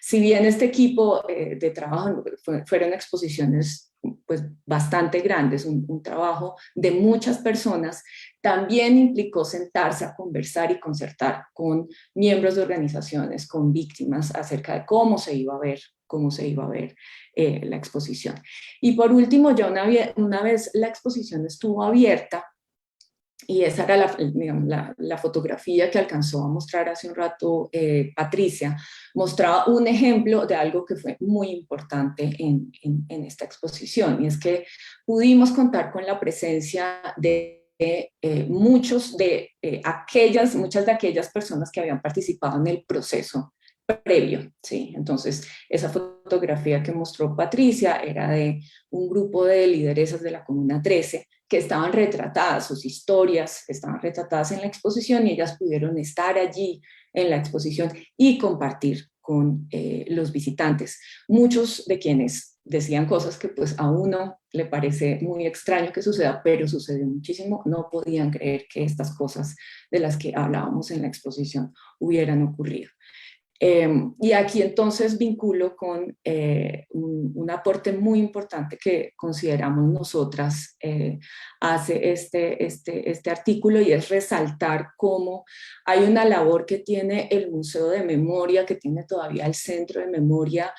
si bien este equipo de trabajo fueron exposiciones pues bastante grandes, un trabajo de muchas personas, también implicó sentarse a conversar y concertar con miembros de organizaciones, con víctimas, acerca de cómo se iba a ver la exposición. Y por último, ya una vez la exposición estuvo abierta, y esa era la fotografía que alcanzó a mostrar hace un rato Patricia, mostraba un ejemplo de algo que fue muy importante en esta exposición, y es que pudimos contar con la presencia de muchas de aquellas personas que habían participado en el proceso previo, ¿sí? Entonces, esa fotografía que mostró Patricia era de un grupo de lideresas de la Comuna 13 que estaban retratadas, sus historias estaban retratadas en la exposición y ellas pudieron estar allí en la exposición y compartir con los visitantes. Muchos de quienes decían cosas que pues a uno le parece muy extraño que suceda, pero sucedió muchísimo, no podían creer que estas cosas de las que hablábamos en la exposición hubieran ocurrido. Y aquí entonces vinculo con un aporte muy importante que consideramos nosotras hace este artículo, y es resaltar cómo hay una labor que tiene el Museo de Memoria, que tiene todavía el Centro de Memoria,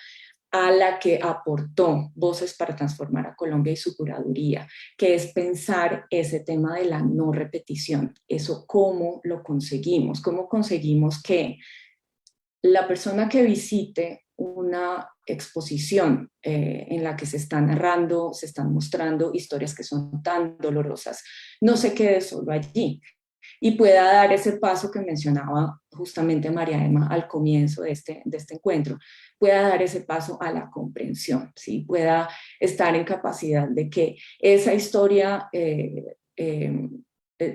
a la que aportó Voces para Transformar a Colombia y su curaduría, que es pensar ese tema de la no repetición. Eso, ¿cómo lo conseguimos? ¿Cómo conseguimos que la persona que visite una exposición en la que se están narrando, se están mostrando historias que son tan dolorosas, no se quede solo allí y pueda dar ese paso que mencionaba justamente María Emma al comienzo de este encuentro, pueda dar ese paso a la comprensión, ¿sí? Pueda estar en capacidad de que esa historia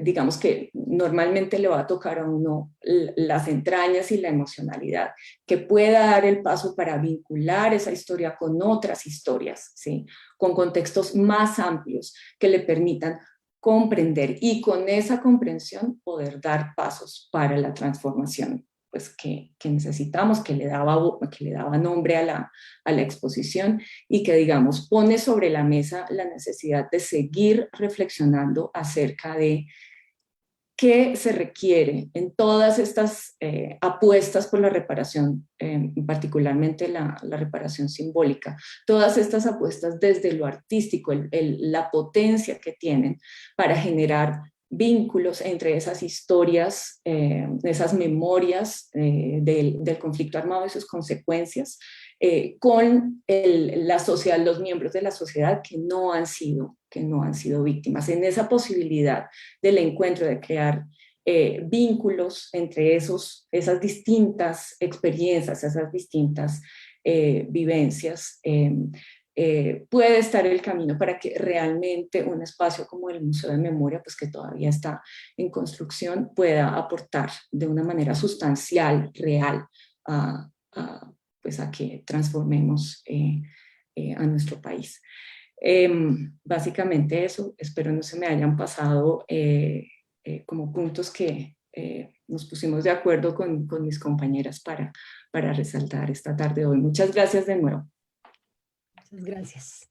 digamos que normalmente le va a tocar a uno las entrañas y la emocionalidad, que pueda dar el paso para vincular esa historia con otras historias, ¿sí? Con contextos más amplios que le permitan comprender, y con esa comprensión poder dar pasos para la transformación pues, que necesitamos, que le daba nombre a la exposición, y que, digamos, pone sobre la mesa la necesidad de seguir reflexionando acerca de qué se requiere en todas estas apuestas por la reparación, particularmente la reparación simbólica, todas estas apuestas desde lo artístico, la potencia que tienen para generar vínculos entre esas historias, esas memorias del conflicto armado y sus consecuencias, con la sociedad, los miembros de la sociedad que no han sido víctimas, en esa posibilidad del encuentro, de crear vínculos entre esas distintas experiencias, esas distintas vivencias. Puede estar el camino para que realmente un espacio como el Museo de Memoria, pues que todavía está en construcción, pueda aportar de una manera sustancial, real, pues a que transformemos a nuestro país. Básicamente eso, espero no se me hayan pasado como puntos que nos pusimos de acuerdo con mis compañeras para resaltar esta tarde de hoy. Muchas gracias de nuevo. Muchas gracias.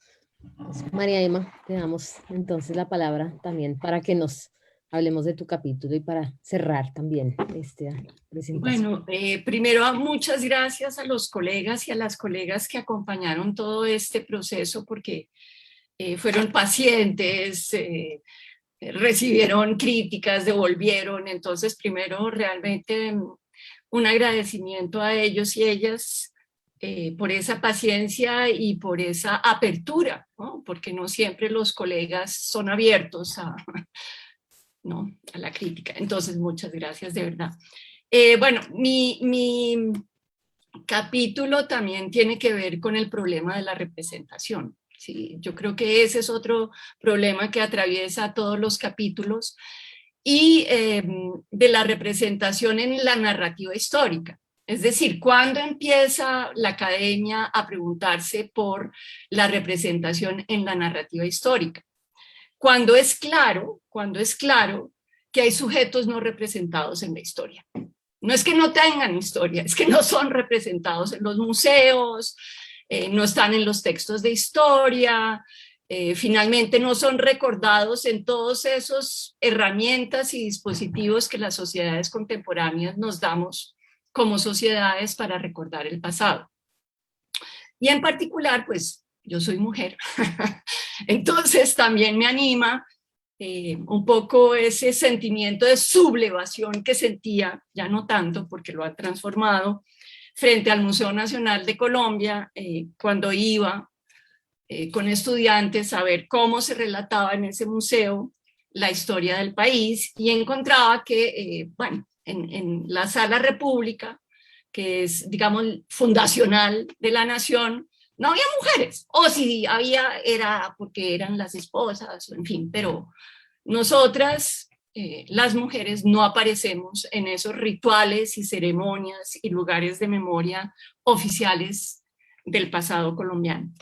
Pues, María Emma, te damos entonces la palabra también para que nos hablemos de tu capítulo y para cerrar también esta presentación. Bueno, primero muchas gracias a los colegas y a las colegas que acompañaron todo este proceso, porque fueron pacientes, recibieron críticas, devolvieron. Entonces, primero realmente un agradecimiento a ellos y ellas por esa paciencia y por esa apertura, ¿no? Porque no siempre los colegas son abiertos a la crítica. Entonces, muchas gracias, de verdad. Bueno, mi capítulo también tiene que ver con el problema de la representación. Sí, yo creo que ese es otro problema que atraviesa todos los capítulos, y de la representación en la narrativa histórica. Es decir, ¿cuándo empieza la academia a preguntarse por la representación en la narrativa histórica? Cuando es claro que hay sujetos no representados en la historia. No es que no tengan historia, es que no son representados en los museos, no están en los textos de historia, finalmente no son recordados en todos esos herramientas y dispositivos que las sociedades contemporáneas nos damos como sociedades para recordar el pasado. Y en particular, pues yo soy mujer, entonces también me anima un poco ese sentimiento de sublevación que sentía, ya no tanto porque lo ha transformado, frente al Museo Nacional de Colombia, cuando iba con estudiantes a ver cómo se relataba en ese museo la historia del país, y encontraba que, bueno, en la Sala República, que es, digamos, fundacional de la nación, no había mujeres, o si había, era porque eran las esposas, en fin, pero nosotras, las mujeres, no aparecemos en esos rituales y ceremonias y lugares de memoria oficiales del pasado colombiano.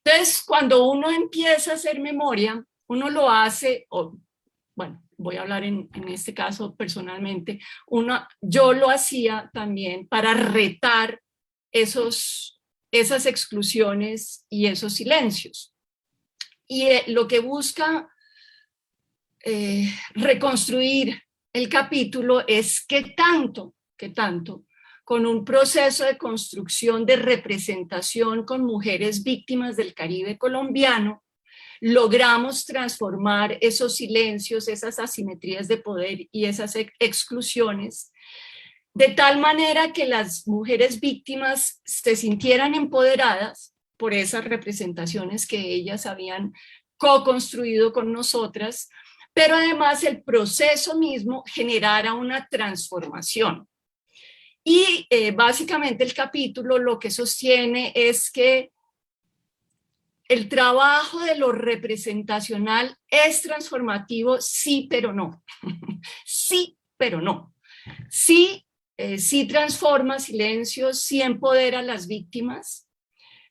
Entonces, cuando uno empieza a hacer memoria, uno lo hace, o, bueno, voy a hablar en este caso personalmente, yo lo hacía también para retar esas exclusiones y esos silencios. Y lo que busca reconstruir el capítulo es qué tanto, con un proceso de construcción de representación con mujeres víctimas del Caribe colombiano, logramos transformar esos silencios, esas asimetrías de poder y esas exclusiones, de tal manera que las mujeres víctimas se sintieran empoderadas por esas representaciones que ellas habían co-construido con nosotras, pero además el proceso mismo generara una transformación. Y básicamente el capítulo lo que sostiene es que el trabajo de lo representacional es transformativo, sí, pero no. Sí, pero no. Sí, sí transforma silencios, sí empodera a las víctimas,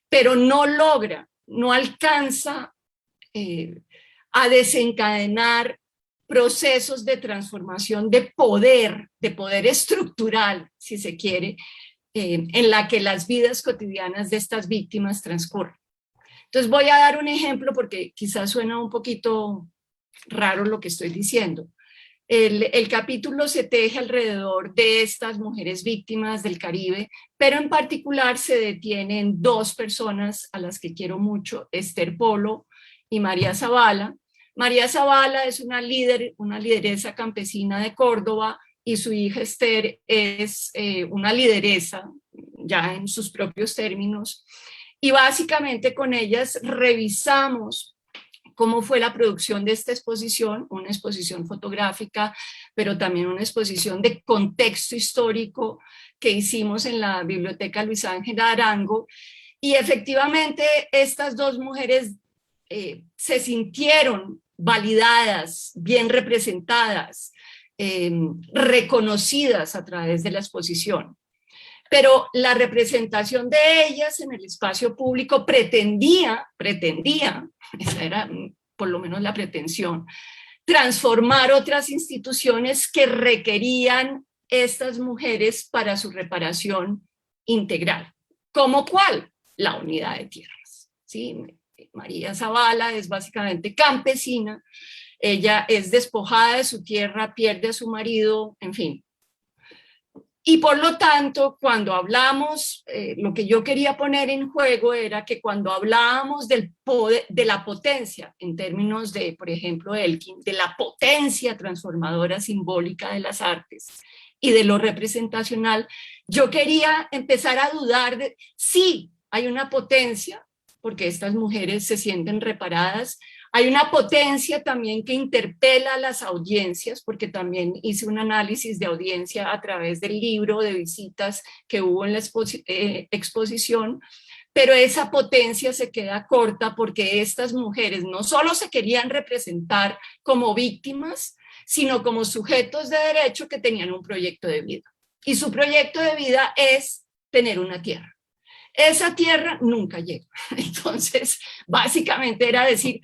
pero no logra, no alcanza a desencadenar procesos de transformación de poder estructural, si se quiere, en la que las vidas cotidianas de estas víctimas transcurren. Entonces voy a dar un ejemplo porque quizás suena un poquito raro lo que estoy diciendo. El capítulo se teje alrededor de estas mujeres víctimas del Caribe, pero en particular se detienen dos personas a las que quiero mucho, Esther Polo y María Zavala. María Zavala es una lideresa campesina de Córdoba, y su hija Esther es una lideresa, ya en sus propios términos. Y básicamente con ellas revisamos cómo fue la producción de esta exposición, una exposición fotográfica, pero también una exposición de contexto histórico que hicimos en la Biblioteca Luis Ángel Arango. Y efectivamente estas dos mujeres se sintieron validadas, bien representadas, reconocidas a través de la exposición. Pero la representación de ellas en el espacio público pretendía, esa era por lo menos la pretensión, transformar otras instituciones que requerían estas mujeres para su reparación integral. ¿Cómo cuál? La unidad de tierras. ¿Sí? María Zavala es básicamente campesina, ella es despojada de su tierra, pierde a su marido, en fin. Y por lo tanto, cuando hablamos, lo que yo quería poner en juego era que cuando hablábamos del poder, de la potencia, en términos de, por ejemplo, Elkin, de la potencia transformadora simbólica de las artes y de lo representacional, yo quería empezar a dudar de, sí, hay una potencia, porque estas mujeres se sienten reparadas. Hay una potencia también que interpela a las audiencias, porque también hice un análisis de audiencia a través del libro, de visitas que hubo en la exposición, pero esa potencia se queda corta porque estas mujeres no solo se querían representar como víctimas, sino como sujetos de derecho que tenían un proyecto de vida. Y su proyecto de vida es tener una tierra. Esa tierra nunca llega. Entonces, básicamente era decir,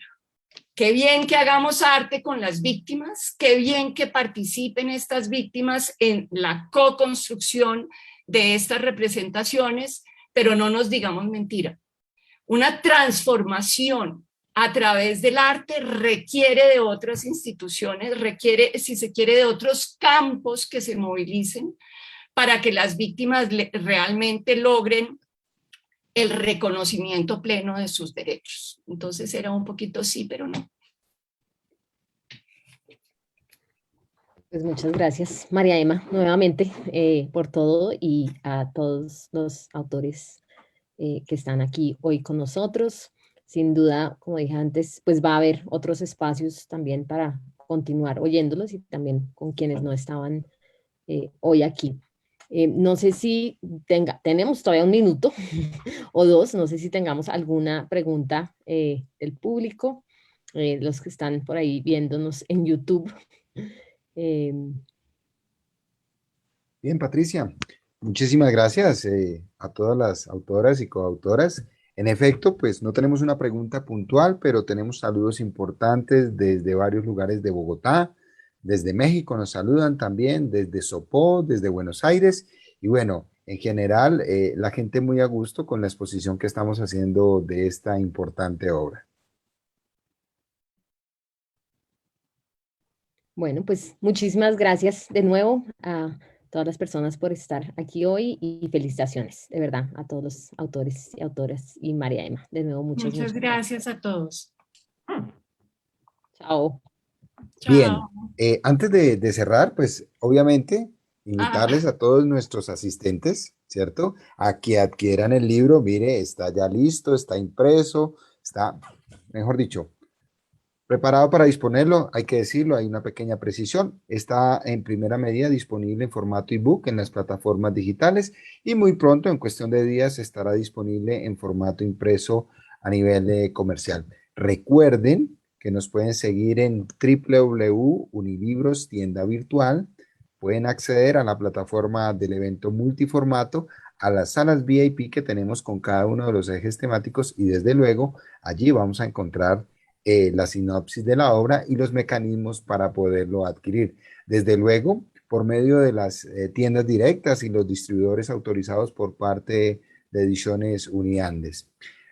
qué bien que hagamos arte con las víctimas, qué bien que participen estas víctimas en la co-construcción de estas representaciones, pero no nos digamos mentira. Una transformación a través del arte requiere de otras instituciones, requiere, si se quiere, de otros campos que se movilicen para que las víctimas realmente logren el reconocimiento pleno de sus derechos. Entonces era un poquito sí, pero no. Pues muchas gracias, María Emma, nuevamente por todo, y a todos los autores que están aquí hoy con nosotros. Sin duda, como dije antes, pues va a haber otros espacios también para continuar oyéndolos y también con quienes no estaban hoy aquí. No sé si tenemos todavía un minuto o dos, no sé si tengamos alguna pregunta del público, los que están por ahí viéndonos en YouTube. Eh, Bien, Patricia, muchísimas gracias a todas las autoras y coautoras. En efecto, pues no tenemos una pregunta puntual, pero tenemos saludos importantes desde varios lugares de Bogotá, desde México nos saludan también, desde Sopó, desde Buenos Aires, y bueno, en general, la gente muy a gusto con la exposición que estamos haciendo de esta importante obra. Bueno, pues muchísimas gracias de nuevo a todas las personas por estar aquí hoy y felicitaciones, de verdad, a todos los autores y autoras y María Emma. De nuevo, muchas Muchas gracias. gracias a todos. Chao. Bien, Chao. antes de cerrar, pues obviamente Ah, invitarles a todos nuestros asistentes, ¿cierto? A que adquieran el libro. Mire, está ya listo, está impreso, está, mejor dicho, preparado para disponerlo. Hay que decirlo, hay una pequeña precisión. Está en primera medida disponible en formato ebook en las plataformas digitales y muy pronto, en cuestión de días, estará disponible en formato impreso a nivel comercial. Recuerden que nos pueden seguir en www.unilibros tienda virtual. Pueden acceder a la plataforma del evento multiformato, a las salas VIP que tenemos con cada uno de los ejes temáticos y desde luego allí vamos a encontrar la sinopsis de la obra y los mecanismos para poderlo adquirir. Desde luego, por medio de las tiendas directas y los distribuidores autorizados por parte de Ediciones Uniandes.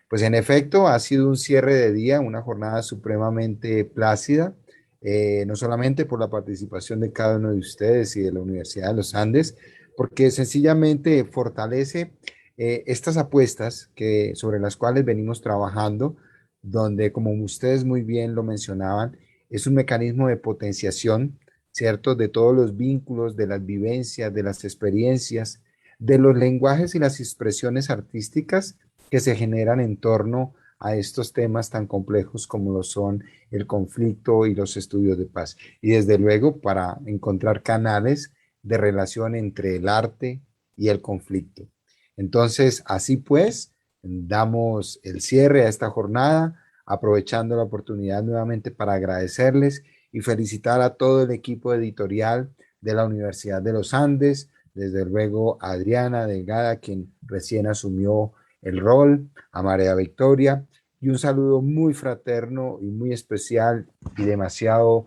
Pues en efecto, ha sido un cierre de día, una jornada supremamente plácida, no solamente por la participación de cada uno de ustedes y de la Universidad de los Andes, porque sencillamente fortalece estas apuestas sobre las cuales venimos trabajando, donde, como ustedes muy bien lo mencionaban, es un mecanismo de potenciación, ¿cierto? De todos los vínculos, de las vivencias, de las experiencias, de los lenguajes y las expresiones artísticas que se generan en torno a estos temas tan complejos como lo son el conflicto y los estudios de paz. Y desde luego para encontrar canales de relación entre el arte y el conflicto. Entonces, así pues, damos el cierre a esta jornada, aprovechando la oportunidad nuevamente para agradecerles y felicitar a todo el equipo editorial de la Universidad de los Andes, desde luego a Adriana Delgada, quien recién asumió el rol, a María Victoria, y un saludo muy fraterno y muy especial y demasiado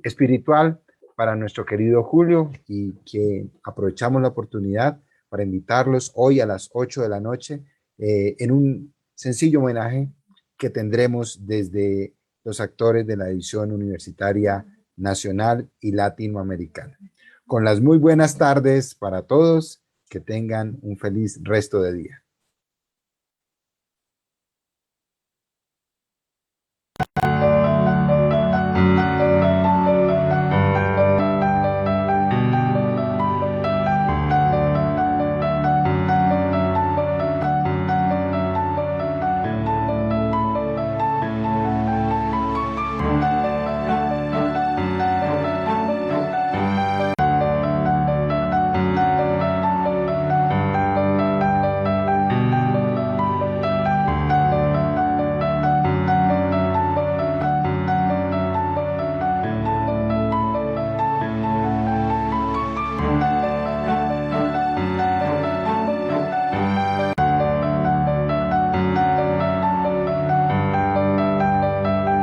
espiritual para nuestro querido Julio, y que aprovechamos la oportunidad para invitarlos hoy a las 8 de la noche en un sencillo homenaje que tendremos desde los actores de la edición universitaria nacional y latinoamericana. Con las muy buenas tardes para todos, que tengan un feliz resto de día.